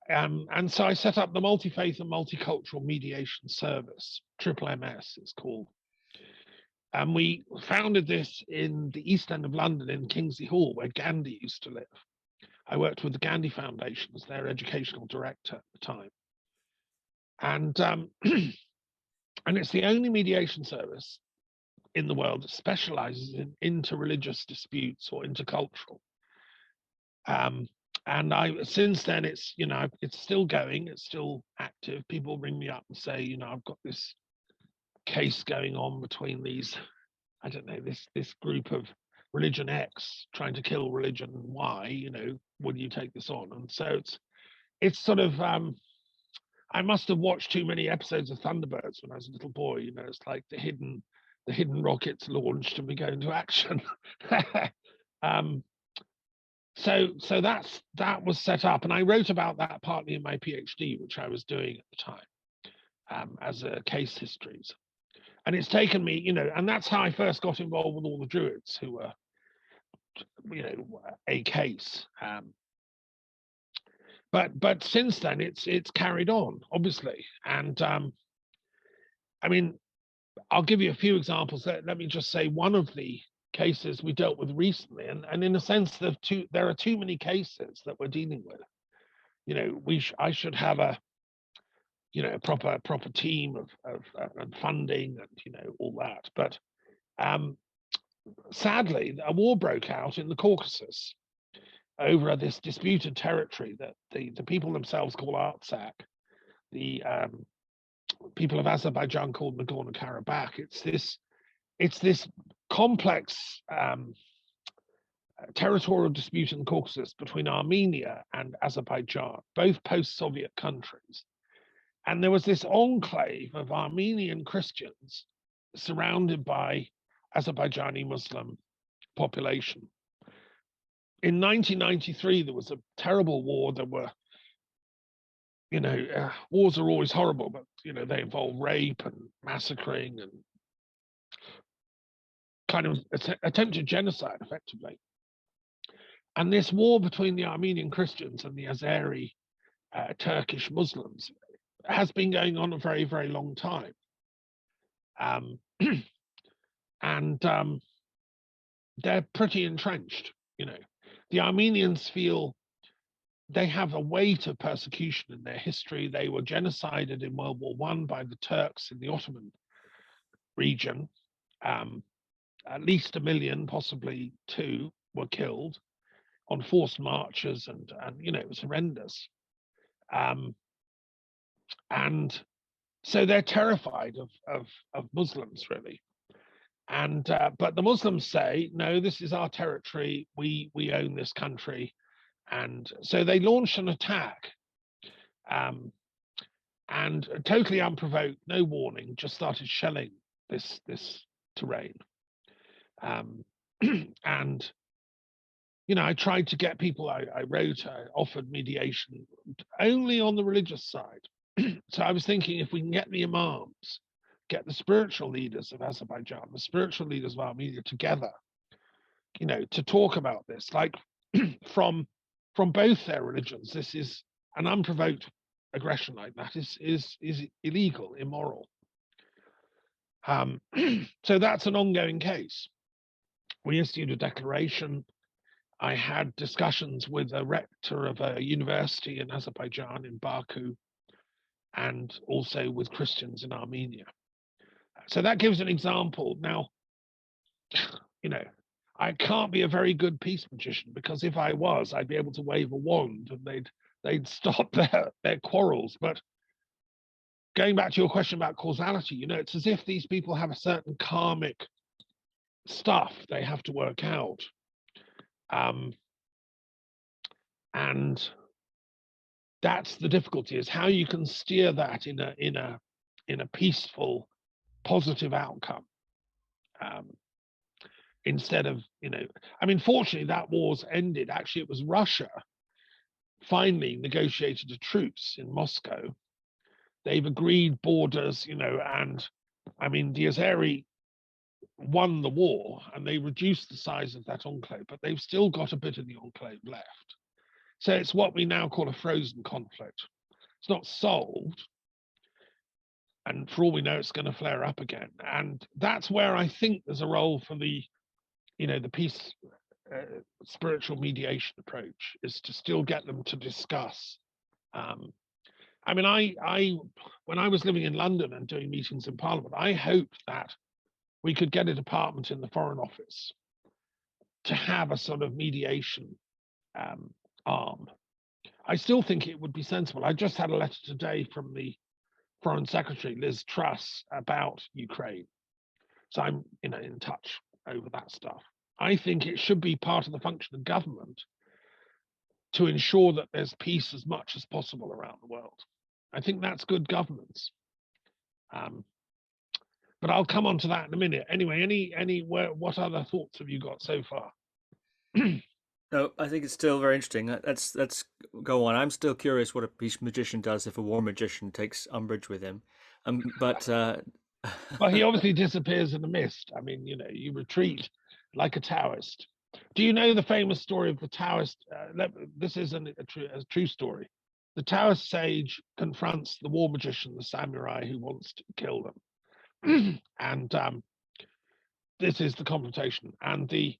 And so I set up the Multi-Faith and Multicultural Mediation Service, MS it's called. And we founded this in the East End of London in Kingsley Hall, where Gandhi used to live. I worked with the Gandhi Foundation as their educational director at the time. And and it's the only mediation service in the world that specializes in interreligious disputes or intercultural. And since then, it's still going, it's still active. People ring me up and say, I've got this case going on between these, I don't know, this group of religion X trying to kill religion Y, would you take this on? And so it's sort of, I must have watched too many episodes of Thunderbirds when I was a little boy. It's like the hidden rockets launched and we go into action. So that was set up, and I wrote about that partly in my PhD, which I was doing at the time, as a case histories. And it's taken me, and that's how I first got involved with all the druids, who were, a case. But since then, it's carried on, obviously. And I mean, I'll give you a few examples. Let me just say one of the cases we dealt with recently, and in a sense, there are too many cases that we're dealing with. You know, I should have a proper team of and funding and all that. But sadly, a war broke out in the Caucasus over this disputed territory that the people themselves call Artsakh. The people of Azerbaijan called Nagorno-Karabakh. It's this complex territorial dispute in the Caucasus between Armenia and Azerbaijan, both post-Soviet countries. And there was this enclave of Armenian Christians surrounded by Azerbaijani Muslim population. In 1993, there was a terrible war. There were, wars are always horrible, but, they involve rape and massacring and kind of attempted genocide, effectively. And this war between the Armenian Christians and the Azeri Turkish Muslims has been going on a very, very long time. And they're pretty entrenched. The Armenians feel they have a weight of persecution in their history. They were genocided in World War I by the Turks in the Ottoman region. At least 1 million, possibly 2, were killed on forced marches, and it was horrendous. And so they're terrified of Muslims, really. And but the Muslims say, no, this is our territory. We own this country. And so they launched an attack, and totally unprovoked, no warning, just started shelling this terrain. And I tried to get people. I offered mediation only on the religious side. So I was thinking, if we can get the imams, get the spiritual leaders of Azerbaijan, the spiritual leaders of Armenia together, to talk about this, like from both their religions, this is an unprovoked aggression like that is illegal, immoral. So that's an ongoing case. We issued a declaration. I had discussions with a rector of a university in Azerbaijan, in Baku, and also with Christians in Armenia. So that gives an example. Now, I can't be a very good peace magician, because if I was, I'd be able to wave a wand and they'd stop their quarrels. But going back to your question about causality, it's as if these people have a certain karmic stuff they have to work out. And that's the difficulty, is how you can steer that in a peaceful, positive outcome. Instead of, fortunately, that war's ended. Actually, it was Russia finally negotiated a truce in Moscow. They've agreed borders, and the Azeri won the war and they reduced the size of that enclave, but they've still got a bit of the enclave left. So it's what we now call a frozen conflict. It's not solved. And for all we know, it's going to flare up again. And that's where I think there's a role for the peace spiritual mediation approach, is to still get them to discuss. I when I was living in London and doing meetings in Parliament, I hoped that we could get a department in the Foreign Office to have a sort of mediation arm. I still think it would be sensible. I just had a letter today from the Foreign Secretary, Liz Truss, about Ukraine. So I'm in touch over that stuff. I think it should be part of the function of government to ensure that there's peace as much as possible around the world. I think that's good governance. But I'll come on to that in a minute. Anyway, what other thoughts have you got so far? No, I think it's still very interesting. Let's go on. I'm still curious what a peace magician does if a war magician takes umbrage with him. But well, he obviously disappears in the mist. You retreat like a Taoist. Do you know the famous story of the Taoist? This isn't a true story. The Taoist sage confronts the war magician, the samurai, who wants to kill them. And this is the confrontation. And the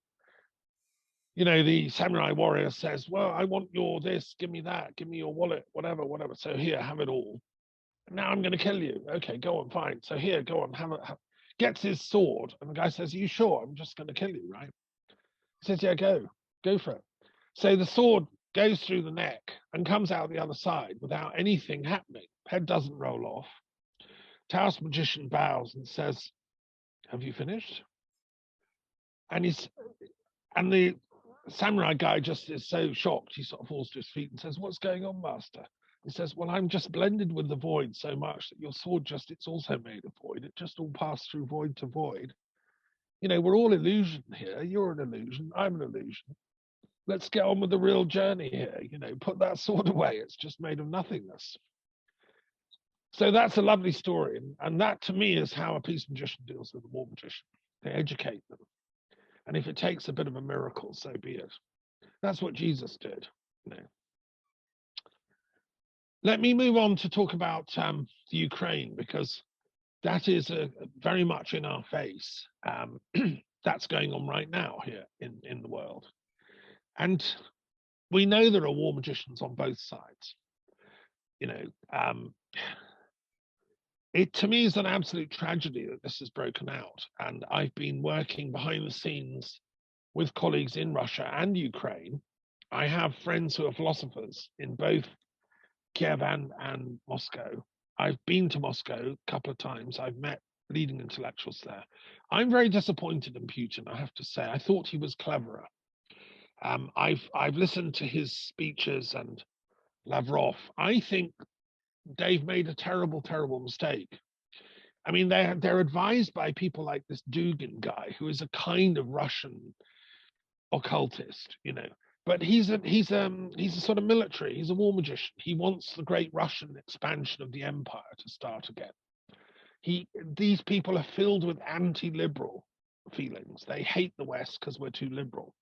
samurai warrior says, well, I want your this, give me that, give me your wallet, whatever. So here, have it all. Now I'm going to kill you. Okay, go on, fine. So here, go on, have it. Gets his sword. And the guy says, are you sure? I'm just going to kill you, right? He says, yeah, go for it. So the sword goes through the neck and comes out the other side without anything happening. Head doesn't roll off. Taoist magician bows and says, have you finished? And the samurai guy just is so shocked, he sort of falls to his feet and says, what's going on, master? He says, well, I'm just blended with the void so much that your sword it's also made of void. It just all passed through void to void. We're all illusion here. You're an illusion. I'm an illusion. Let's get on with the real journey here. Put that sword away. It's just made of nothingness. So that's a lovely story. And that, to me, is how a peace magician deals with a war magician. They educate them. And if it takes a bit of a miracle, so be it. That's what Jesus did. Let me move on to talk about the Ukraine, because that is very much in our face. That's going on right now here in the world. And we know there are war magicians on both sides. It, to me, is an absolute tragedy that this has broken out. And I've been working behind the scenes with colleagues in Russia and Ukraine. I have friends who are philosophers in both Kiev and Moscow. I've been to Moscow a couple of times. I've met leading intellectuals there. I'm very disappointed in Putin, I have to say. I thought he was cleverer. I've listened to his speeches and Lavrov. I think they've made a terrible, terrible mistake. I mean, they're advised by people like this Dugin guy, who is a kind of Russian occultist, But he's a sort of military. He's a war magician. He wants the great Russian expansion of the empire to start again. These people are filled with anti-liberal feelings. They hate the West because we're too liberal.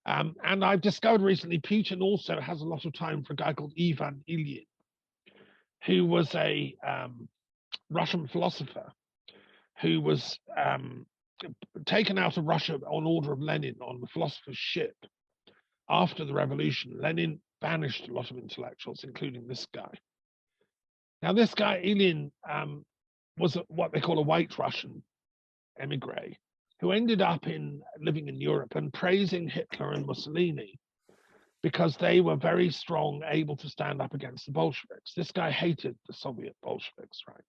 And I've discovered recently, Putin also has a lot of time for a guy called Ivan Ilyin, who was a Russian philosopher who was taken out of Russia on order of Lenin on the philosopher's ship. After the revolution, Lenin banished a lot of intellectuals, including this guy. Now, this guy, Ilyin, was what they call a white Russian emigre, who ended up living in Europe and praising Hitler and Mussolini because they were very strong, able to stand up against the Bolsheviks. This guy hated the Soviet Bolsheviks, right?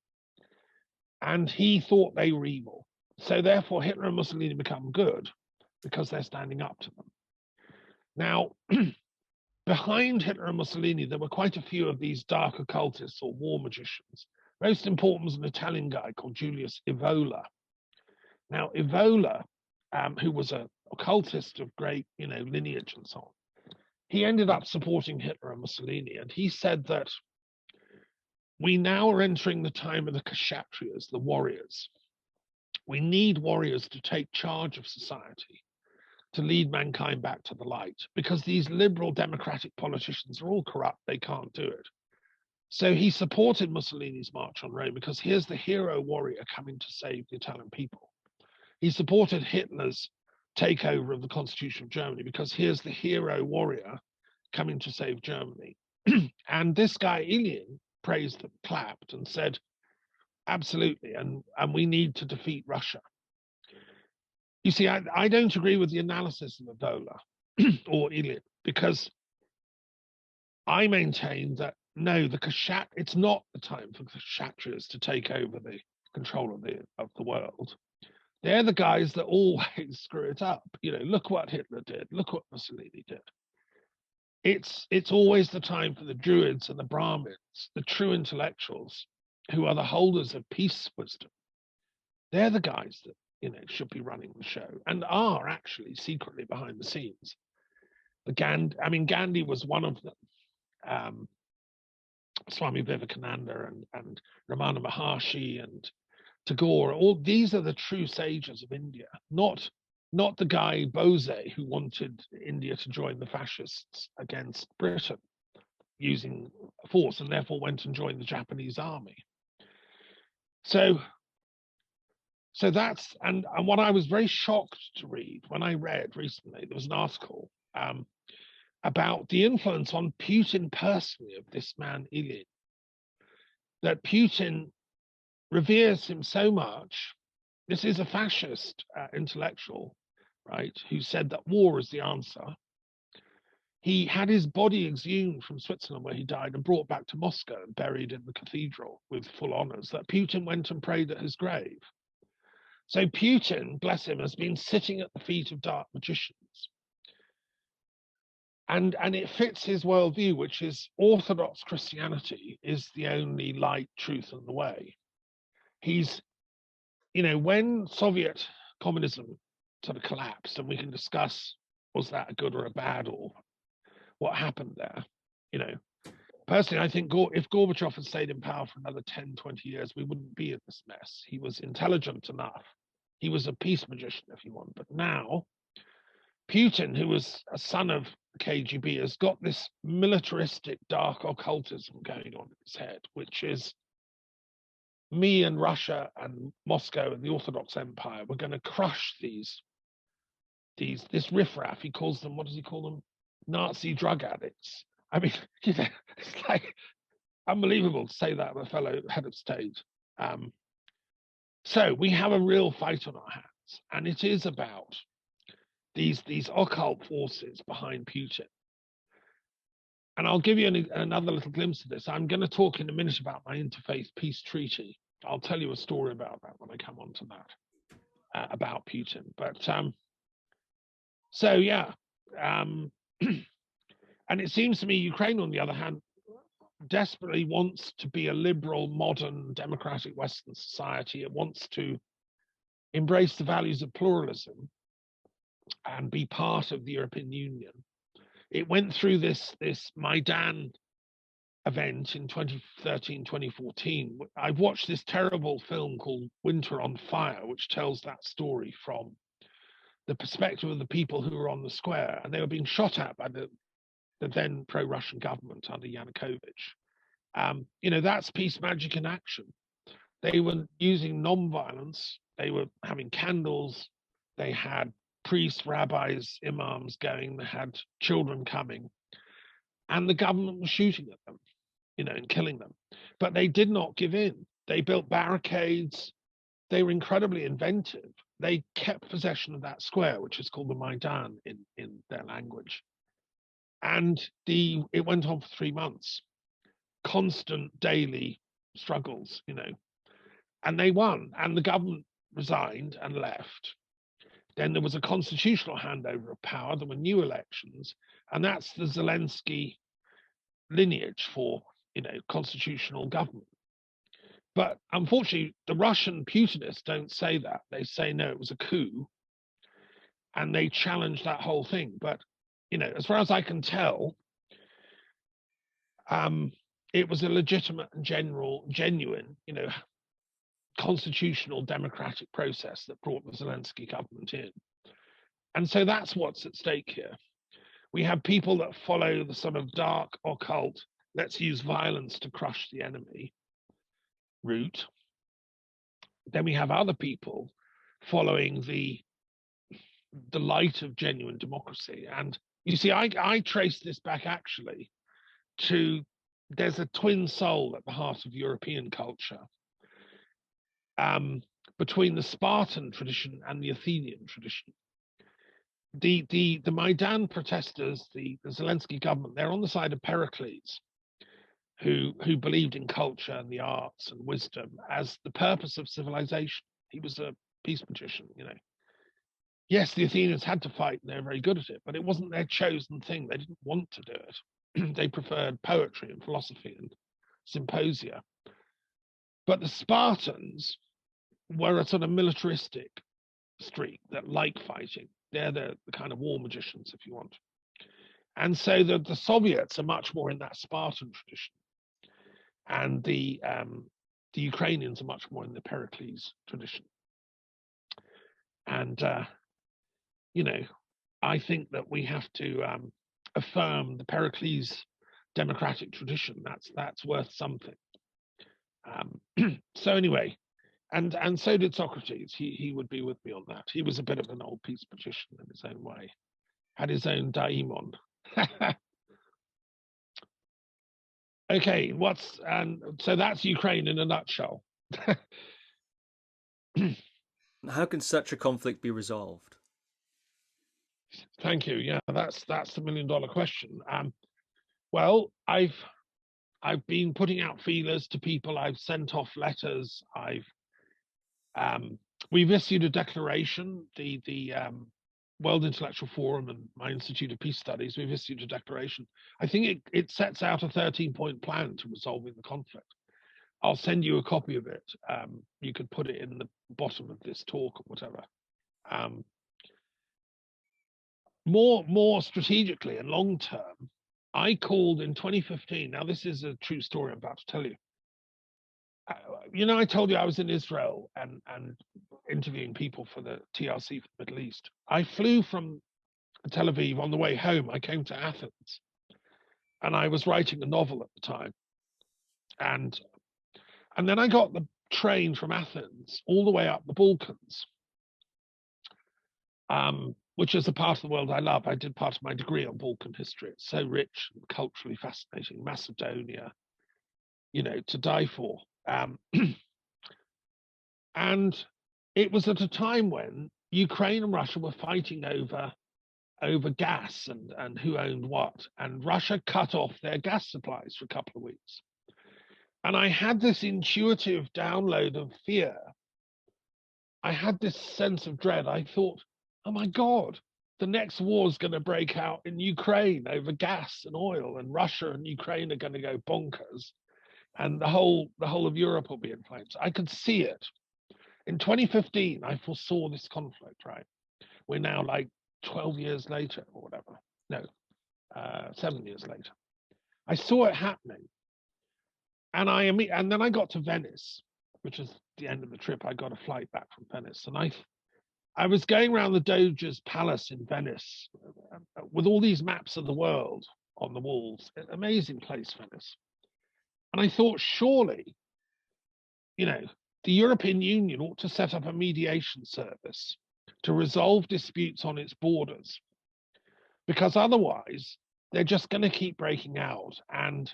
And he thought they were evil. So therefore, Hitler and Mussolini become good because they're standing up to them. Now, behind Hitler and Mussolini, there were quite a few of these dark occultists or war magicians. Most important was an Italian guy called Julius Evola. Now, Evola, who was an occultist of great, lineage and so on, he ended up supporting Hitler and Mussolini. And he said that we now are entering the time of the kshatriyas, the warriors. We need warriors to take charge of society, to lead mankind back to the light, because these liberal democratic politicians are all corrupt. They can't do it. So he supported Mussolini's march on Rome because here's the hero warrior coming to save the Italian people. He supported Hitler's takeover of the Constitution of Germany because here's the hero warrior coming to save Germany. And this guy, Ilyin, praised them, clapped, and said, absolutely, and we need to defeat Russia. You see, I don't agree with the analysis of Evola or Ilyin, because I maintain that, no, it's not the time for the Kshatriyas to take over the control of the world. They're the guys that always screw it up. Look what Hitler did. Look what Mussolini did. It's always the time for the Druids and the Brahmins, the true intellectuals, who are the holders of peace wisdom. They're the guys that should be running the show and are actually secretly behind the scenes. Gandhi was one of them. Swami Vivekananda and Ramana Maharshi and Tagore, all these are the true sages of India, not the guy Bose who wanted India to join the fascists against Britain using force and therefore went and joined the Japanese army. So So that's, and what I was very shocked to read when I read recently, there was an article about the influence on Putin personally of this man, Ilyin, that Putin reveres him so much. This is a fascist intellectual, right, who said that war is the answer. He had his body exhumed from Switzerland, where he died, and brought back to Moscow and buried in the cathedral with full honors, that Putin went and prayed at his grave. So Putin, bless him, has been sitting at the feet of dark magicians. And it fits his worldview, which is Orthodox Christianity is the only light, truth, and the way. He's, when Soviet communism sort of collapsed, and we can discuss, was that a good or a bad, or what happened there? Personally, I think if Gorbachev had stayed in power for another 10, 20 years, we wouldn't be in this mess. He was intelligent enough. He was a peace magician, if you want. But now, Putin, who was a son of the KGB, has got this militaristic dark occultism going on in his head, which is me and Russia and Moscow and the Orthodox Empire, we're going to crush this riffraff. He calls them, what does he call them? Nazi drug addicts. I mean, it's like unbelievable to say that of a fellow head of state. So we have a real fight on our hands, and it is about these occult forces behind Putin. And I'll give you another little glimpse of this. I'm going to talk in a minute about my interfaith peace treaty. I'll tell you a story about that when I come on to that, about Putin. But so yeah, and it seems to me Ukraine, on the other hand, desperately wants to be a liberal, modern, democratic Western society. It wants to embrace the values of pluralism and be part of the European Union. It went through this Maidan event in 2013, 2014. I've watched this terrible film called Winter on Fire, which tells that story from the perspective of the people who were on the square, and they were being shot at by the then pro-Russian government under Yanukovych. That's peace magic in action. They were using non-violence. They were having candles. They had priests, rabbis, imams going. They had children coming. And the government was shooting at them, and killing them. But they did not give in. They built barricades. They were incredibly inventive. They kept possession of that square, which is called the Maidan in their language. And it went on for 3 months. Constant daily struggles, and they won, and the government resigned and left. Then there was a constitutional handover of power. There were new elections, and that's the Zelensky lineage for, constitutional government. But unfortunately, the Russian Putinists don't say that. They say, no, it was a coup, and they challenge that whole thing. But, as far as I can tell, it was a legitimate and genuine, constitutional democratic process that brought the Zelensky government in. And so that's what's at stake here. We have people that follow the sort of dark occult, let's use violence to crush the enemy route. Then we have other people following the light of genuine democracy. And you see, I trace this back actually to, there's a twin soul at the heart of European culture, between the Spartan tradition and the Athenian tradition. The Maidan protesters, the Zelensky government, they're on the side of Pericles, who believed in culture and the arts and wisdom as the purpose of civilization. He was a peace magician, Yes, the Athenians had to fight, and they're very good at it, but it wasn't their chosen thing. They didn't want to do it. They preferred poetry and philosophy and symposia. But the Spartans were a sort of militaristic streak that like fighting. They're the kind of war magicians, if you want. And so the Soviets are much more in that Spartan tradition. And the Ukrainians are much more in the Pericles tradition. And, I think that we have to affirm the Pericles democratic tradition. That's worth something. So anyway, And so did Socrates. He would be with me on that. He was a bit of an old peace magician in his own way, had his own daimon. Okay, so that's Ukraine in a nutshell. How can such a conflict be resolved? Thank you. Yeah, that's the $1 million question. Well, I've been putting out feelers to people. I've sent off letters. We've issued a declaration. The World Intellectual Forum and my Institute of Peace Studies, we've issued a declaration. I think it sets out a 13-point plan to resolving the conflict. I'll send you a copy of it. You could put it in the bottom of this talk or whatever. More strategically and long term, I called in 2015. Now, this is a true story I'm about to tell you. I told you I was in Israel and interviewing people for the TRC for the Middle East. I flew from Tel Aviv. On the way home, I came to Athens, and I was writing a novel at the time. And then I got the train from Athens all the way up the Balkans, which is a part of the world I love. I did part of my degree on Balkan history. It's so rich and culturally fascinating. Macedonia, to die for. And it was at a time when Ukraine and Russia were fighting over gas and who owned what. And Russia cut off their gas supplies for a couple of weeks. And I had this intuitive download of fear. I had this sense of dread. I thought, oh my God, the next war is going to break out in Ukraine over gas and oil, and Russia and Ukraine are going to go bonkers, and the whole of Europe will be in flames. I could see it. In 2015, I foresaw this conflict, right? We're now like 12 years later or whatever. No, 7 years later. I saw it happening. And then I got to Venice, which is the end of the trip. I got a flight back from Venice, and I was going around the Doge's palace in Venice with all these maps of the world on the walls. Amazing place, Venice. And I thought, surely, the European Union ought to set up a mediation service to resolve disputes on its borders, because otherwise they're just going to keep breaking out, and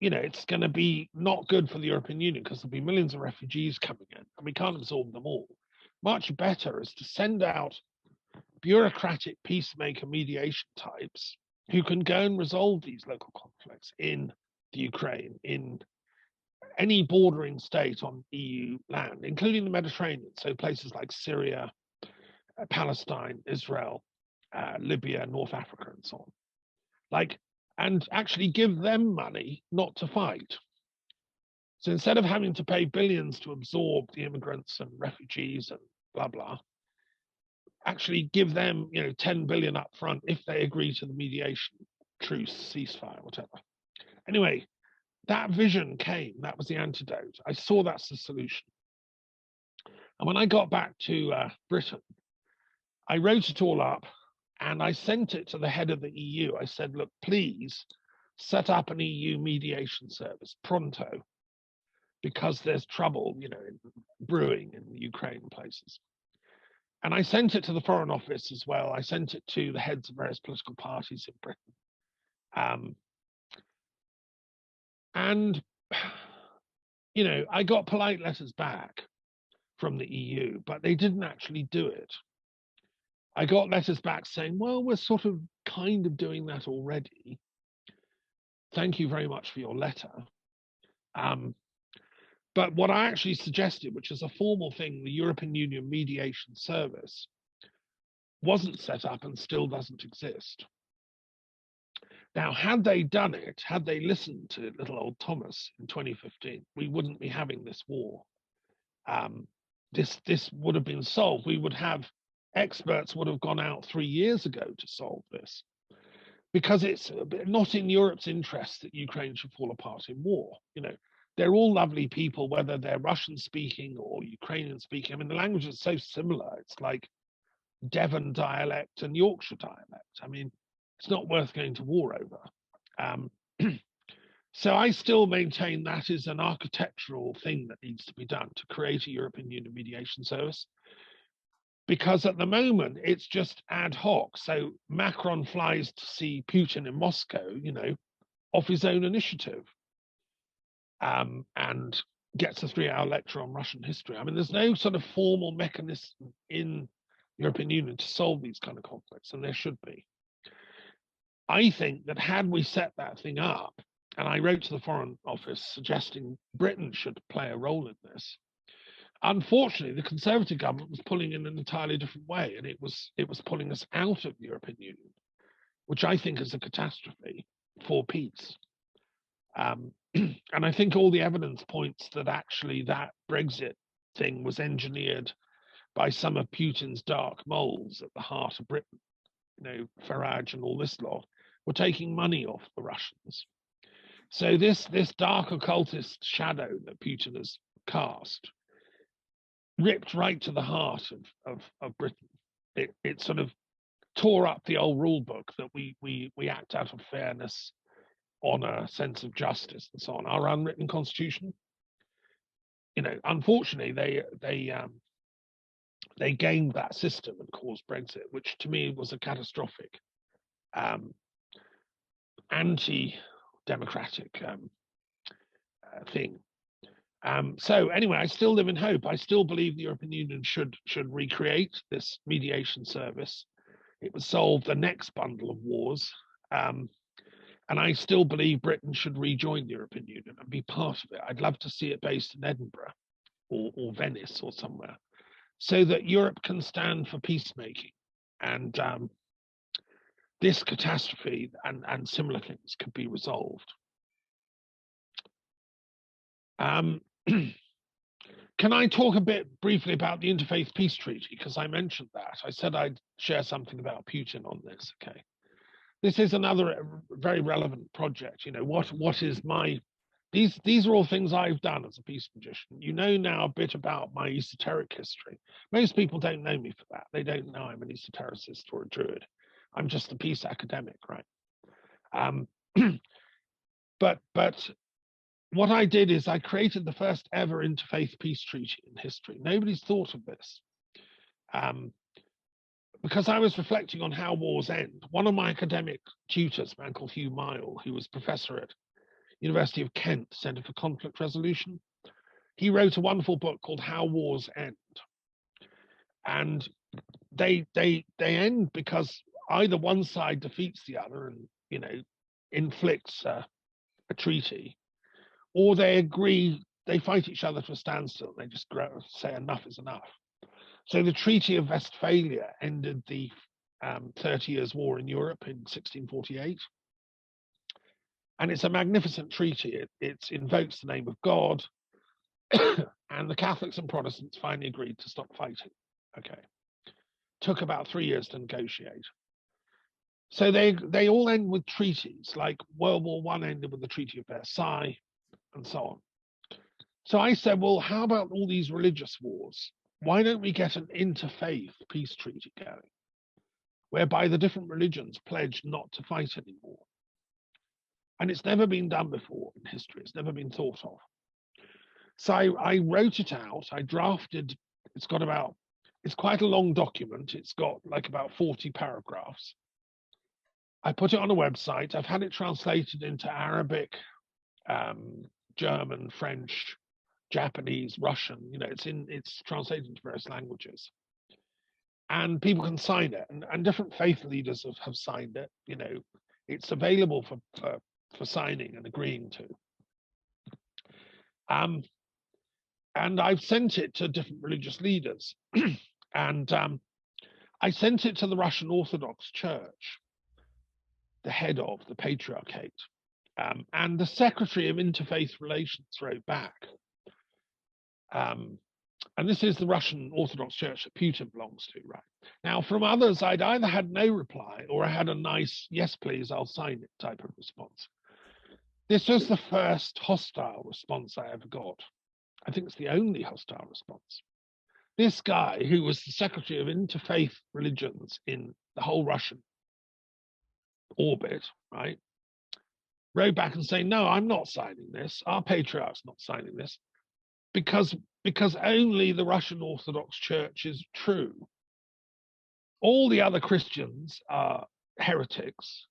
it's going to be not good for the European Union, because there'll be millions of refugees coming in, and we can't absorb them all. Much better is to send out bureaucratic peacemaker mediation types who can go and resolve these local conflicts in the Ukraine, in any bordering state on EU land, including the Mediterranean, so places like Syria, Palestine, Israel, Libya, North Africa, and so on. And actually give them money not to fight. So instead of having to pay billions to absorb the immigrants and refugees and blah, blah, actually give them, 10 billion up front if they agree to the mediation, truce, ceasefire, whatever. Anyway, that vision came. That was the antidote. I saw that's the solution. And when I got back to Britain, I wrote it all up and I sent it to the head of the EU. I said, look, please set up an EU mediation service pronto, because there's trouble, brewing in the Ukraine places. And I sent it to the Foreign Office as well. I sent it to the heads of various political parties in Britain. And I got polite letters back from the EU, but they didn't actually do it. I got letters back saying, well, we're sort of kind of doing that already. Thank you very much for your letter. But what I actually suggested, which is a formal thing, the European Union Mediation Service, wasn't set up and still doesn't exist. Now, had they done it, had they listened to little old Thomas in 2015, we wouldn't be having this war. This would have been solved. Experts would have gone out 3 years ago to solve this, because it's not in Europe's interest that Ukraine should fall apart in war. They're all lovely people, whether they're Russian speaking or Ukrainian speaking. I mean, the language is so similar. It's like Devon dialect and Yorkshire dialect. I mean, it's not worth going to war over. So I still maintain that is an architectural thing that needs to be done to create a European Union mediation service. Because at the moment, it's just ad hoc. So Macron flies to see Putin in Moscow, off his own initiative, and gets a 3-hour lecture on Russian history. I mean, there's no sort of formal mechanism in European Union to solve these kind of conflicts, and there should be. I think that had we set that thing up, and I wrote to the Foreign Office suggesting Britain should play a role in this. Unfortunately, the Conservative government was pulling in an entirely different way, and it was pulling us out of the European Union, which I think is a catastrophe for peace. And I think all the evidence points that actually that Brexit thing was engineered by some of Putin's dark moles at the heart of Britain. Farage and all this lot were taking money off the Russians. So this dark occultist shadow that Putin has cast ripped right to the heart of Britain. It sort of tore up the old rule book that we act out of fairness, honor, sense of justice, and so on. Our unwritten constitution. Unfortunately, they gamed that system and caused Brexit, which to me was a catastrophic, anti-democratic thing. So anyway, I still live in hope. I still believe the European Union should recreate this mediation service. It would solve the next bundle of wars. And I still believe Britain should rejoin the European Union and be part of it. I'd love to see it based in Edinburgh or Venice or somewhere, so that Europe can stand for peacemaking. And this catastrophe and similar things could be resolved. Can I talk a bit briefly about the Interfaith Peace Treaty? Because I mentioned that. I said I'd share something about Putin on this, okay? This is another very relevant project. What is my... These are all things I've done as a peace magician. You know now a bit about my esoteric history. Most people don't know me for that. They don't know I'm an esotericist or a druid. I'm just a peace academic, right? But what I did is I created the first ever interfaith peace treaty in history. Nobody's thought of this. Because I was reflecting on how wars end. One of my academic tutors, a man called Hugh Mile, who was professor at University of Kent, Centre for Conflict Resolution, he wrote a wonderful book called How Wars End. And they end because either one side defeats the other and inflicts a treaty, or they agree, they fight each other to a standstill. They just say enough is enough. So the Treaty of Westphalia ended the 30 Years' War in Europe in 1648. And it's a magnificent treaty. It invokes the name of God. And the Catholics and Protestants finally agreed to stop fighting. Okay. Took about 3 years to negotiate. So they all end with treaties, like World War I ended with the Treaty of Versailles, and so on. So I said, well, how about all these religious wars? Why don't we get an interfaith peace treaty going, whereby the different religions pledge not to fight anymore? And it's never been done before in history. It's never been thought of. So I wrote it out. I drafted, it's quite a long document. It's got like about 40 paragraphs. I put it on a website. I've had it translated into Arabic, German, French, Japanese, Russian. It's translated into various languages. And people can sign it. And different faith leaders have signed it. It's available for signing and agreeing to. And I've sent it to different religious leaders. And I sent it to the Russian Orthodox Church, the head of the Patriarchate. And the Secretary of Interfaith Relations wrote back. And this is the Russian Orthodox Church that Putin belongs to, right? Now, from others, I'd either had no reply or I had a nice, yes, please, I'll sign it type of response. This was the first hostile response I ever got. I think it's the only hostile response. This guy, who was the Secretary of Interfaith Religions in the whole Russian orbit, right, wrote back and saying, no, I'm not signing this. Our patriarch's not signing this because only the Russian Orthodox Church is true. All the other Christians are heretics,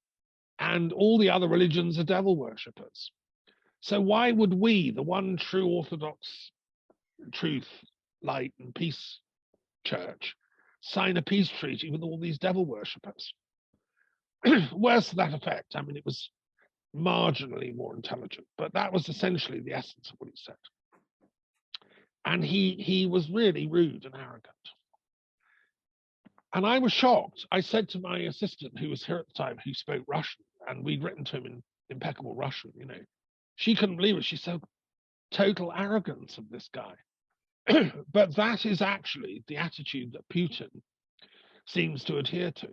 and all the other religions are devil worshippers. So why would we, the one true Orthodox truth, light, and peace church, sign a peace treaty with all these devil worshippers? Worse to that effect. I mean, it was marginally more intelligent, but that was essentially the essence of what he said. And he was really rude and arrogant. And I was shocked. I said to my assistant, who was here at the time, who spoke Russian, and we'd written to him in impeccable Russian, you know, she couldn't believe it. She said, total arrogance of this guy. But that is actually the attitude that Putin seems to adhere to.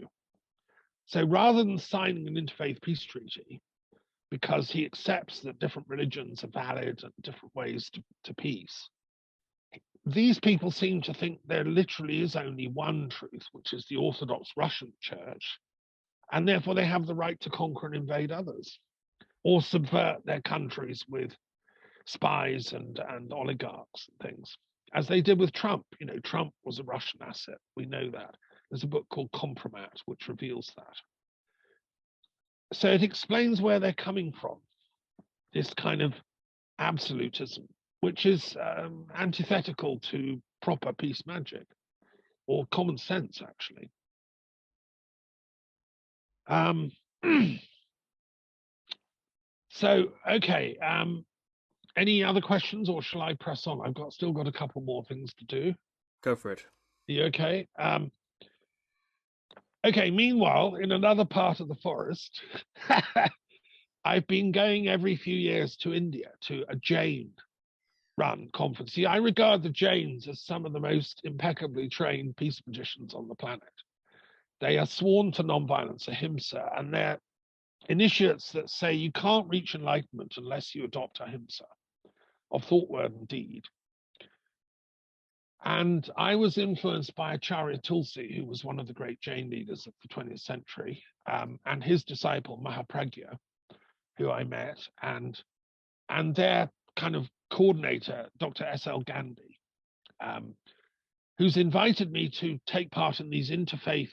So rather than signing an interfaith peace treaty, because he accepts that different religions are valid and different ways to peace, these people seem to think there literally is only one truth, which is the Orthodox Russian Church, and therefore they have the right to conquer and invade others, or subvert their countries with spies and oligarchs and things, as they did with Trump. You know, Trump was a Russian asset. We know that. There's a book called Compromat, which reveals that. So it explains where they're coming from, this kind of absolutism, which is antithetical to proper peace magic, or common sense, actually. So, okay. Any other questions, or shall I press on? I've still got a couple more things to do. Go for it. Are you okay? Okay, meanwhile, in another part of the forest, I've been going every few years to India to a Jain-run conference. See, I regard the Jains as some of the most impeccably trained peace magicians on the planet. They are sworn to nonviolence, ahimsa, and they're initiates that say you can't reach enlightenment unless you adopt ahimsa of thought, word, and deed. And I was influenced by Acharya Tulsi, who was one of the great Jain leaders of the 20th century, and his disciple Mahapragya, who I met, and their kind of coordinator, Dr. S.L. Gandhi, who's invited me to take part in these interfaith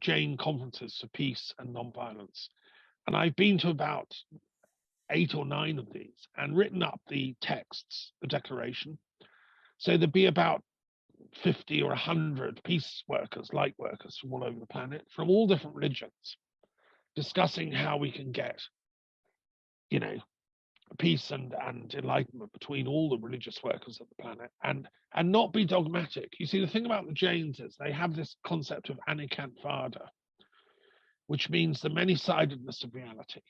Jain conferences for peace and nonviolence. And I've been to about 8 or 9 of these and written up the texts, the declaration. So there'd be about 50 or 100 peace workers, light workers from all over the planet, from all different religions, discussing how we can get, you know, peace and enlightenment between all the religious workers of the planet, and not be dogmatic. You see, the thing about the Jains is they have this concept of anikantavada, which means the many-sidedness of reality.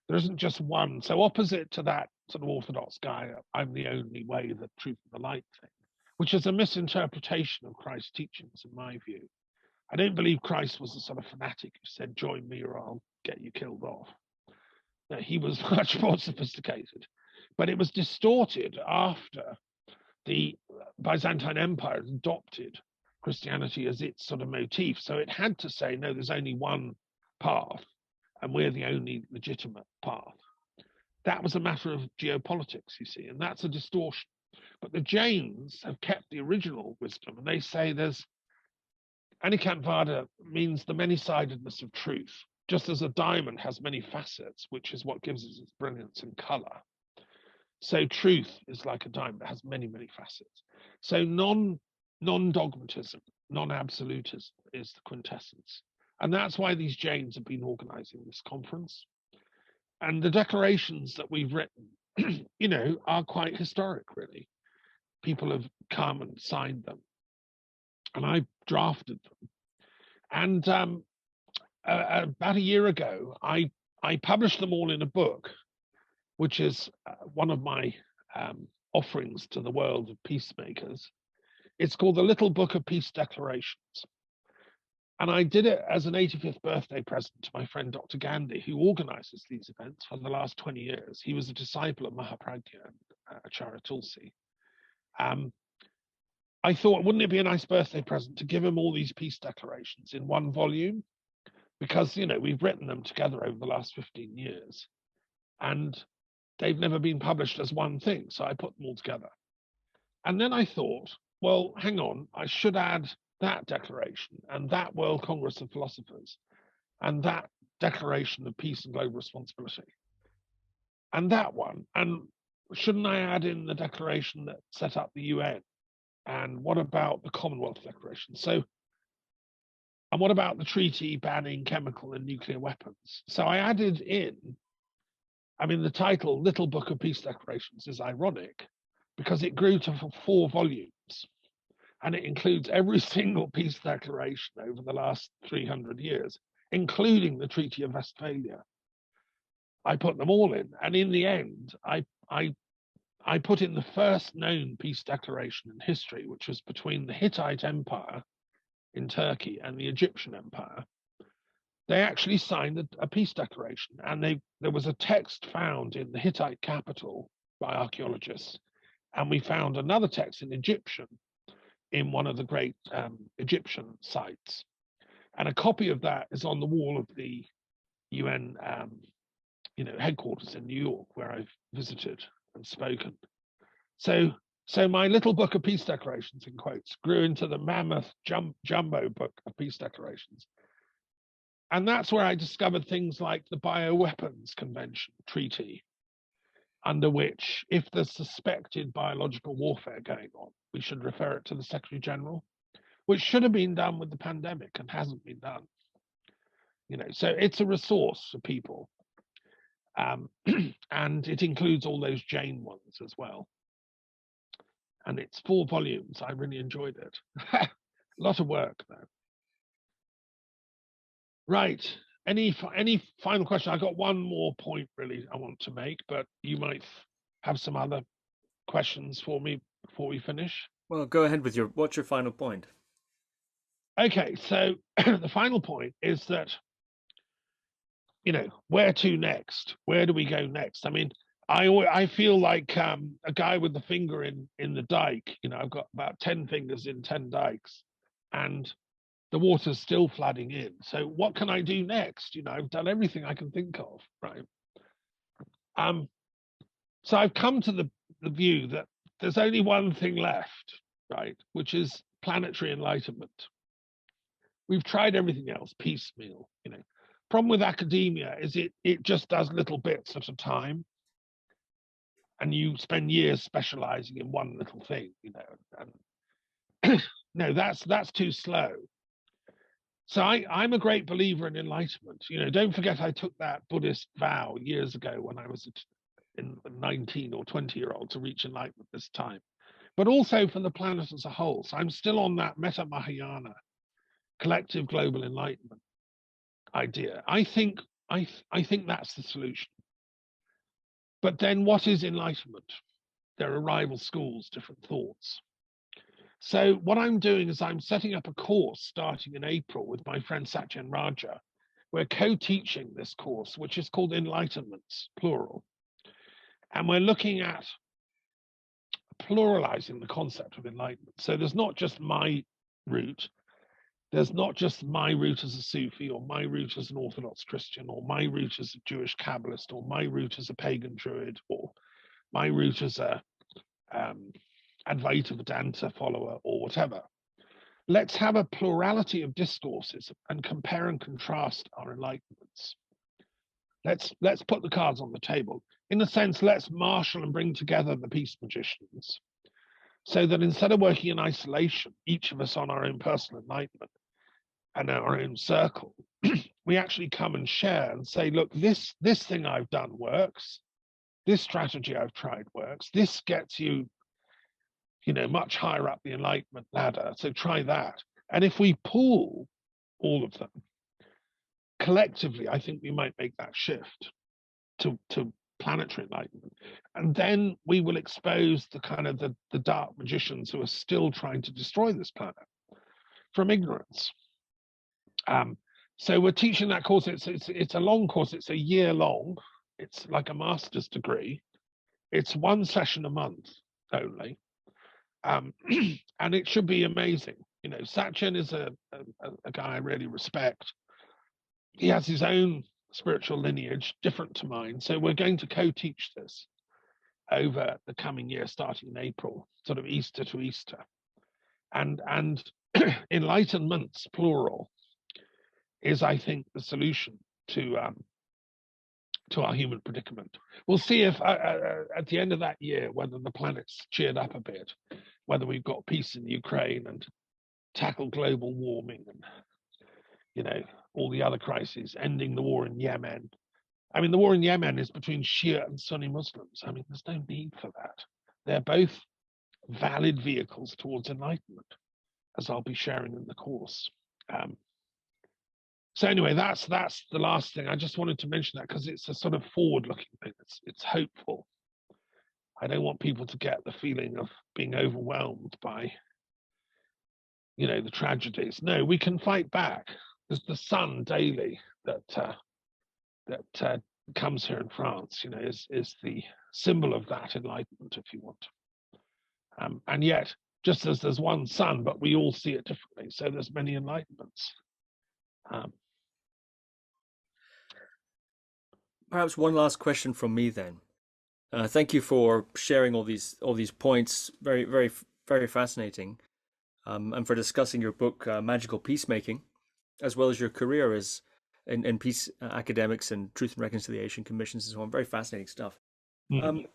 There isn't just one. So opposite to that sort of orthodox guy, I'm the only way, the truth, and the light thing, which is a misinterpretation of Christ's teachings, in my view. I don't believe Christ was a sort of fanatic who said, join me or I'll get you killed off. No, he was much more sophisticated. But it was distorted after the Byzantine Empire adopted Christianity as its sort of motif. So it had to say, no, there's only one path, and we're the only legitimate path. That was a matter of geopolitics, you see, and that's a distortion. But the Jains have kept the original wisdom, and they say there's anikantavada means the many-sidedness of truth, just as a diamond has many facets, which is what gives it its brilliance and color. So truth is like a diamond that has many, many facets. So non-dogmatism, non-absolutism is the quintessence. And that's why these Jains have been organizing this conference. And the declarations that we've written, you know, are quite historic, really. People have come and signed them, and I drafted them. And about a year ago, I published them all in a book, which is one of my offerings to the world of peacemakers. It's called The Little Book of Peace Declarations. And I did it as an 85th birthday present to my friend Dr. Gandhi, who organizes these events for the last 20 years. He was a disciple of Mahapragya and Acharya Tulsi. I thought, wouldn't it be a nice birthday present to give him all these peace declarations in one volume? Because, you know, we've written them together over the last 15 years. and they've never been published as one thing. So I put them all together. And then I thought, well, hang on, I should add that declaration and that World Congress of Philosophers and that Declaration of Peace and Global Responsibility and that one. And shouldn't I add in the declaration that set up the UN? And what about the Commonwealth Declaration? So, and what about the treaty banning chemical and nuclear weapons? So I added in, I mean, the title, Little Book of Peace Declarations, is ironic because it grew to 4 volumes and it includes every single peace declaration over the last 300 years, including the Treaty of Westphalia. I put them all in. And in the end, I put in the first known peace declaration in history, which was between the Hittite Empire in Turkey and the Egyptian Empire. They actually signed a peace declaration, and there was a text found in the Hittite capital by archaeologists, and we found another text in Egyptian in one of the great Egyptian sites, and a copy of that is on the wall of the UN, headquarters in New York, where I've visited and spoken. So my little book of peace declarations, in quotes, grew into the mammoth jumbo book of peace declarations. And that's where I discovered things like the Bioweapons Convention Treaty, under which, if there's suspected biological warfare going on, we should refer it to the Secretary General, which should have been done with the pandemic and hasn't been done. So it's a resource for people. And it includes all those Jane ones as well. And it's 4 volumes. I really enjoyed it. A lot of work, though. Right. Any final question? I got one more point really I want to make, but you might have some other questions for me before we finish. Well, go ahead with what's your final point? Okay, so the final point is that, where to next? Where do we go next? I mean, I feel like a guy with the finger in the dike. I've got about 10 fingers in 10 dikes, and the water's still flooding in. So what can I do next? I've done everything I can think of, right? So I've come to the view that there's only one thing left, right, which is planetary enlightenment. We've tried everything else piecemeal. Problem with academia is it just does little bits at a time, and you spend years specializing in one little thing. And no, that's too slow. So I'm a great believer in enlightenment. Don't forget I took that Buddhist vow years ago when I was in 19 or 20-year-old to reach enlightenment this time, but also for the planet as a whole. So I'm still on that Metta Mahayana, collective global enlightenment idea. I think that's the solution. But then what is enlightenment? There are rival schools, different thoughts. So what I'm doing is I'm setting up a course starting in April with my friend Satyen Raja. We're co-teaching this course, which is called Enlightenments, plural. And we're looking at pluralizing the concept of enlightenment. So there's not just my route. There's not just my route as a Sufi, or my route as an Orthodox Christian, or my route as a Jewish Kabbalist, or my route as a pagan Druid, or my route as a Advaita Vedanta follower, or whatever. Let's have a plurality of discourses and compare and contrast our enlightenments. Let's put the cards on the table. In a sense, let's marshal and bring together the peace magicians, so that instead of working in isolation, each of us on our own personal enlightenment and our own circle, we actually come and share and say, look, this thing I've done works. This strategy I've tried works. This gets you, much higher up the enlightenment ladder. So try that. And if we pool all of them collectively, I think we might make that shift to planetary enlightenment. And then we will expose the kind of the dark magicians who are still trying to destroy this planet from ignorance. So we're teaching that course. It's a long course. It's a year long. It's like a master's degree. It's 1 session a month only. And it should be amazing. Satyen is a guy I really respect. He has his own spiritual lineage different to mine. So we're going to co-teach this over the coming year, starting in April, sort of Easter to Easter. And enlightenments, plural, is, I think, the solution to our human predicament. We'll see if at the end of that year, whether the planet's cheered up a bit, whether we've got peace in Ukraine and tackle global warming and, you know, all the other crises, ending the war in Yemen. I mean, the war in Yemen is between Shia and Sunni Muslims. I mean, there's no need for that. They're both valid vehicles towards enlightenment, as I'll be sharing in the course. So anyway, that's the last thing. I just wanted to mention that because it's a sort of forward-looking thing. It's hopeful. I don't want people to get the feeling of being overwhelmed by, you know, the tragedies. No, we can fight back. There's the sun daily that comes here in France, you know, is the symbol of that enlightenment, if you want. And yet, just as there's one sun, but we all see it differently, so there's many enlightenments. Perhaps one last question from me then. Thank you for sharing all these points. Very, very, very fascinating. And for discussing your book, Magical Peacemaking, as well as your career as in peace academics and truth and reconciliation commissions and so on. Very fascinating stuff. Mm-hmm.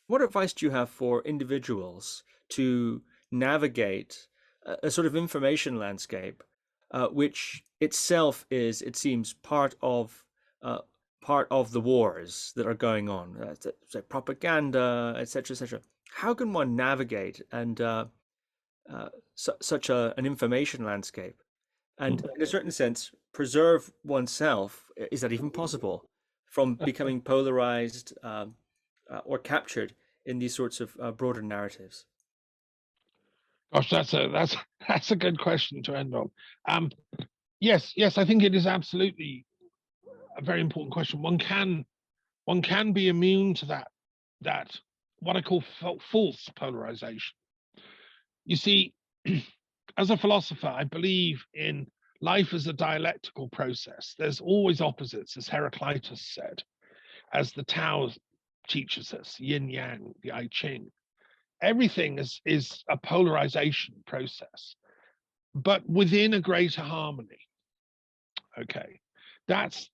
What advice do you have for individuals to navigate a sort of information landscape, which itself is, it seems, part of the wars that are going on, propaganda, etc., etc. How can one navigate and such an information landscape, and in a certain sense preserve oneself? Is that even possible, from becoming polarized or captured in these sorts of broader narratives? Gosh, that's a good question to end on. Yes, I think it is absolutely a very important question. One can be immune to that what I call false polarization. You see, as a philosopher, I believe in life as a dialectical process. There's always opposites, as Heraclitus said, as the Tao teaches us, yin yang, the I Ching. Everything is a polarization process, but within a greater harmony. Okay. That's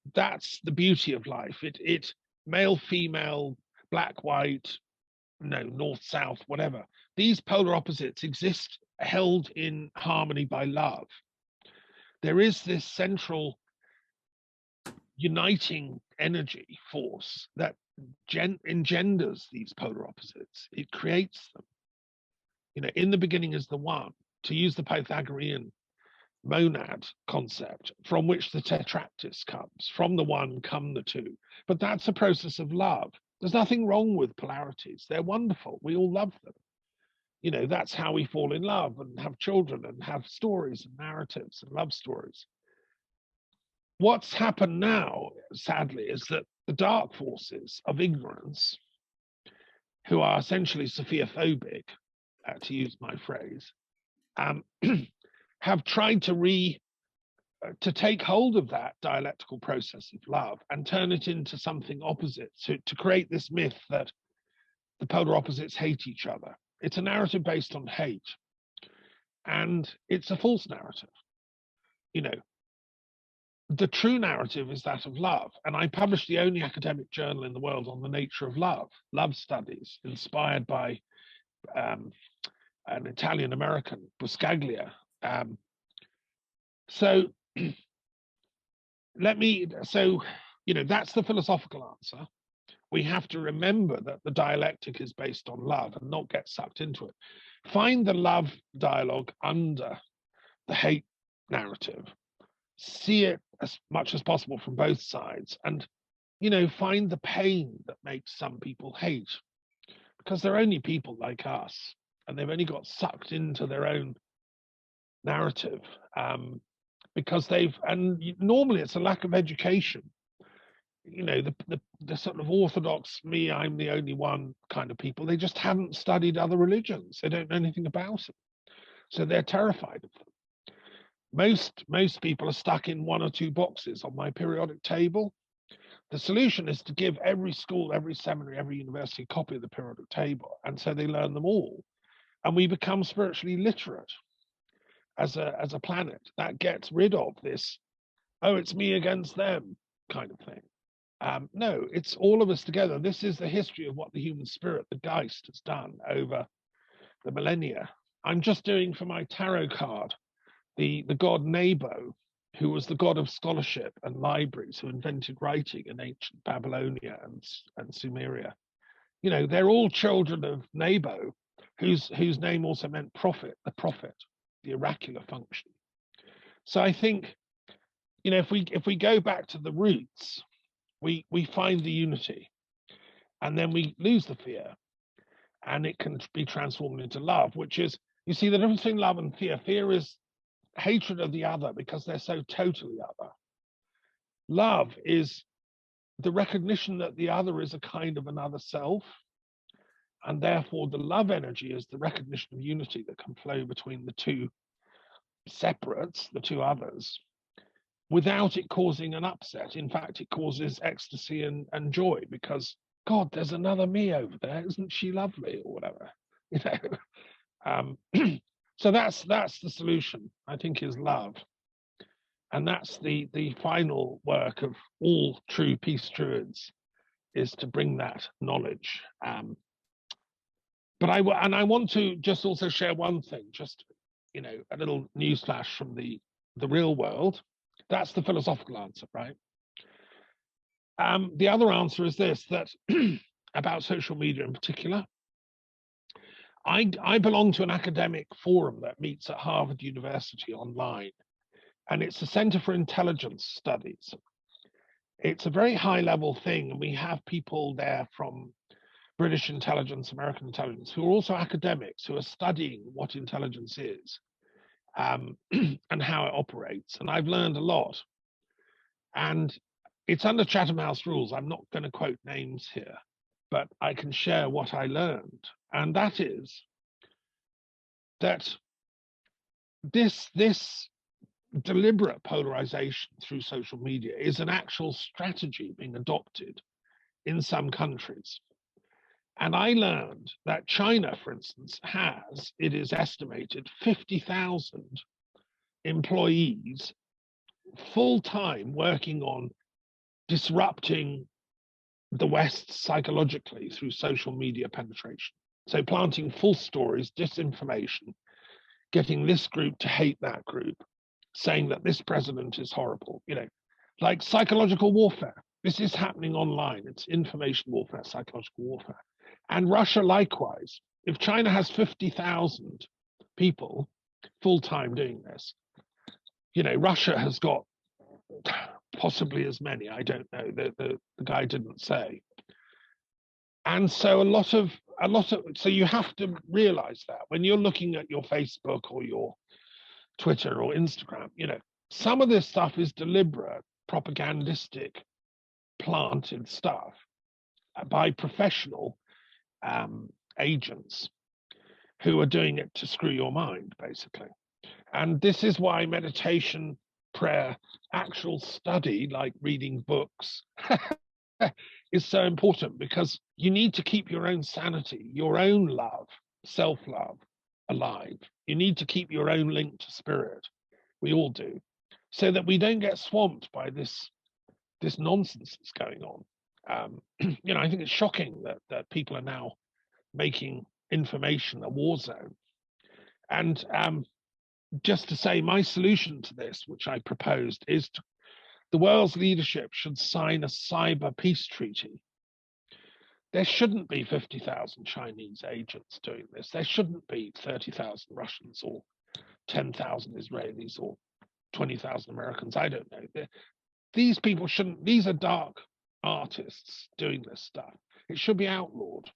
the beauty of life. It male, female, black, white, no, north, south, whatever. These polar opposites exist held in harmony by love. There is this central uniting energy force that engenders these polar opposites. It creates them. You know, in the beginning is the one, to use the Pythagorean monad concept, from which the tetractys comes. From the one come the two. But that's a process of love. There's nothing wrong with polarities. They're wonderful. We all love them. You know, that's how we fall in love and have children and have stories and narratives and love stories. What's happened now, sadly, is that the dark forces of ignorance, who are essentially Sophia-phobic, to use my phrase, have tried to take hold of that dialectical process of love and turn it into something opposite, to create this myth that the polar opposites hate each other. It's a narrative based on hate, and it's a false narrative. You know, the true narrative is that of love, and I published the only academic journal in the world on the nature of love studies, inspired by an Italian-American, Buscaglia. So, you know, that's the philosophical answer. We have to remember that the dialectic is based on love and not get sucked into it. Find the love dialogue under the hate narrative. See it as much as possible from both sides, and, you know, find the pain that makes some people hate, because they're only people like us, and they've only got sucked into their own narrative, because normally it's a lack of education. You know, the sort of orthodox, me, I'm the only one kind of people, they just haven't studied other religions. They don't know anything about it. So they're terrified of them. Most people are stuck in one or two boxes on my periodic table. The solution is to give every school, every seminary, every university a copy of the periodic table, and so they learn them all, and we become spiritually literate as a planet. That gets rid of this, oh, it's me against them kind of thing. No, it's all of us together. This is the history of what the human spirit, the Geist, has done over the millennia. I'm just doing for my tarot card the god Nebo, who was the god of scholarship and libraries, who invented writing in ancient Babylonia and Sumeria. You know, they're all children of Nebo, whose name also meant prophet, the oracular function. So I think, you know, if we go back to the roots, we find the unity, and then we lose the fear, and it can be transformed into love, which is, you see, the difference between love and fear. Fear is hatred of the other because they're so totally other. Love is the recognition that the other is a kind of another self, and therefore the love energy is the recognition of unity that can flow between the two separates, the two others, without it causing an upset. In fact, it causes ecstasy and joy, because God, there's another me over there, isn't she lovely, or whatever, you know. So that's the solution, I think, is love, and that's the final work of all true peace druids, is to bring that knowledge. But I want to just also share one thing, just, you know, a little newsflash from the real world. That's the philosophical answer, right? The other answer is this, that about social media in particular. I belong to an academic forum that meets at Harvard University online, and it's the Center for Intelligence Studies. It's a very high level thing, and we have people there from British intelligence, American intelligence, who are also academics, who are studying what intelligence is, and how it operates. And I've learned a lot. And it's under Chatham House rules. I'm not going to quote names here, but I can share what I learned. And that is that this deliberate polarization through social media is an actual strategy being adopted in some countries. And I learned that China, for instance, has, it is estimated, 50,000 employees full-time working on disrupting the West psychologically through social media penetration. So planting false stories, disinformation, getting this group to hate that group, saying that this president is horrible, you know, like psychological warfare. This is happening online. It's information warfare, psychological warfare. And Russia likewise. If China has 50,000 people full-time doing this, you know, Russia has got possibly as many. I don't know. The guy didn't say. And so a lot of, so you have to realize that when you're looking at your Facebook or your Twitter or Instagram, you know, some of this stuff is deliberate, propagandistic, planted stuff by professional agents who are doing it to screw your mind, basically. And this is why meditation, prayer, actual study, like reading books, is so important, because you need to keep your own sanity, your own love, self-love alive. You need to keep your own link to spirit. We all do, so that we don't get swamped by this nonsense that's going on. You know, I think it's shocking that people are now making information a war zone. And just to say, my solution to this, which I proposed, is the world's leadership should sign a cyber peace treaty. There shouldn't be 50,000 Chinese agents doing this. There shouldn't be 30,000 Russians or 10,000 Israelis or 20,000 Americans. I don't know. These people shouldn't, these are dark artists doing this stuff. It should be outlawed,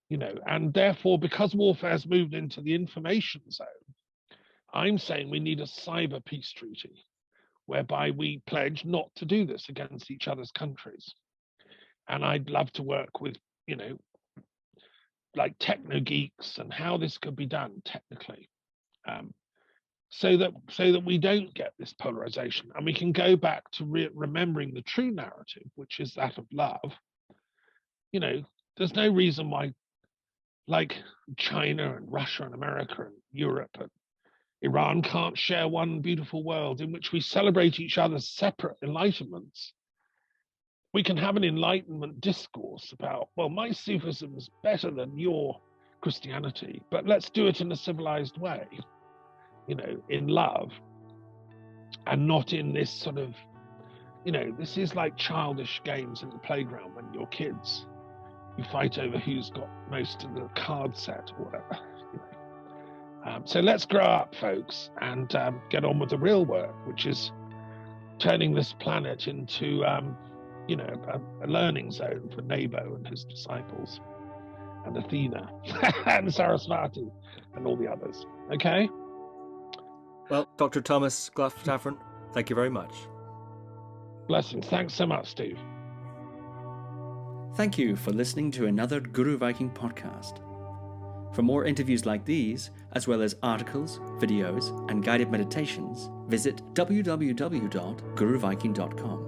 you know, and therefore, because warfare has moved into the information zone, I'm saying we need a cyber peace treaty whereby we pledge not to do this against each other's countries. And I'd love to work with, you know, like techno geeks and how this could be done technically. so that we don't get this polarization, and we can go back to remembering the true narrative, which is that of love. You know, there's no reason why, like China and Russia and America and Europe and Iran can't share one beautiful world in which we celebrate each other's separate enlightenments. We can have an enlightenment discourse about, well, my Sufism is better than your Christianity, but let's do it in a civilized way, you know, in love, and not in this sort of, you know, this is like childish games in the playground when you're kids. You fight over who's got most of the card set or whatever. You know. So let's grow up, folks, and get on with the real work, which is turning this planet into, you know, a learning zone for Nebo and his disciples, and Athena, and Sarasvati, and all the others. Okay? Well, Dr. Thomas Clough Daffern, thank you very much. Blessings. Thanks so much, Steve. Thank you for listening to another Guru Viking podcast. For more interviews like these, as well as articles, videos, and guided meditations, visit www.guruviking.com.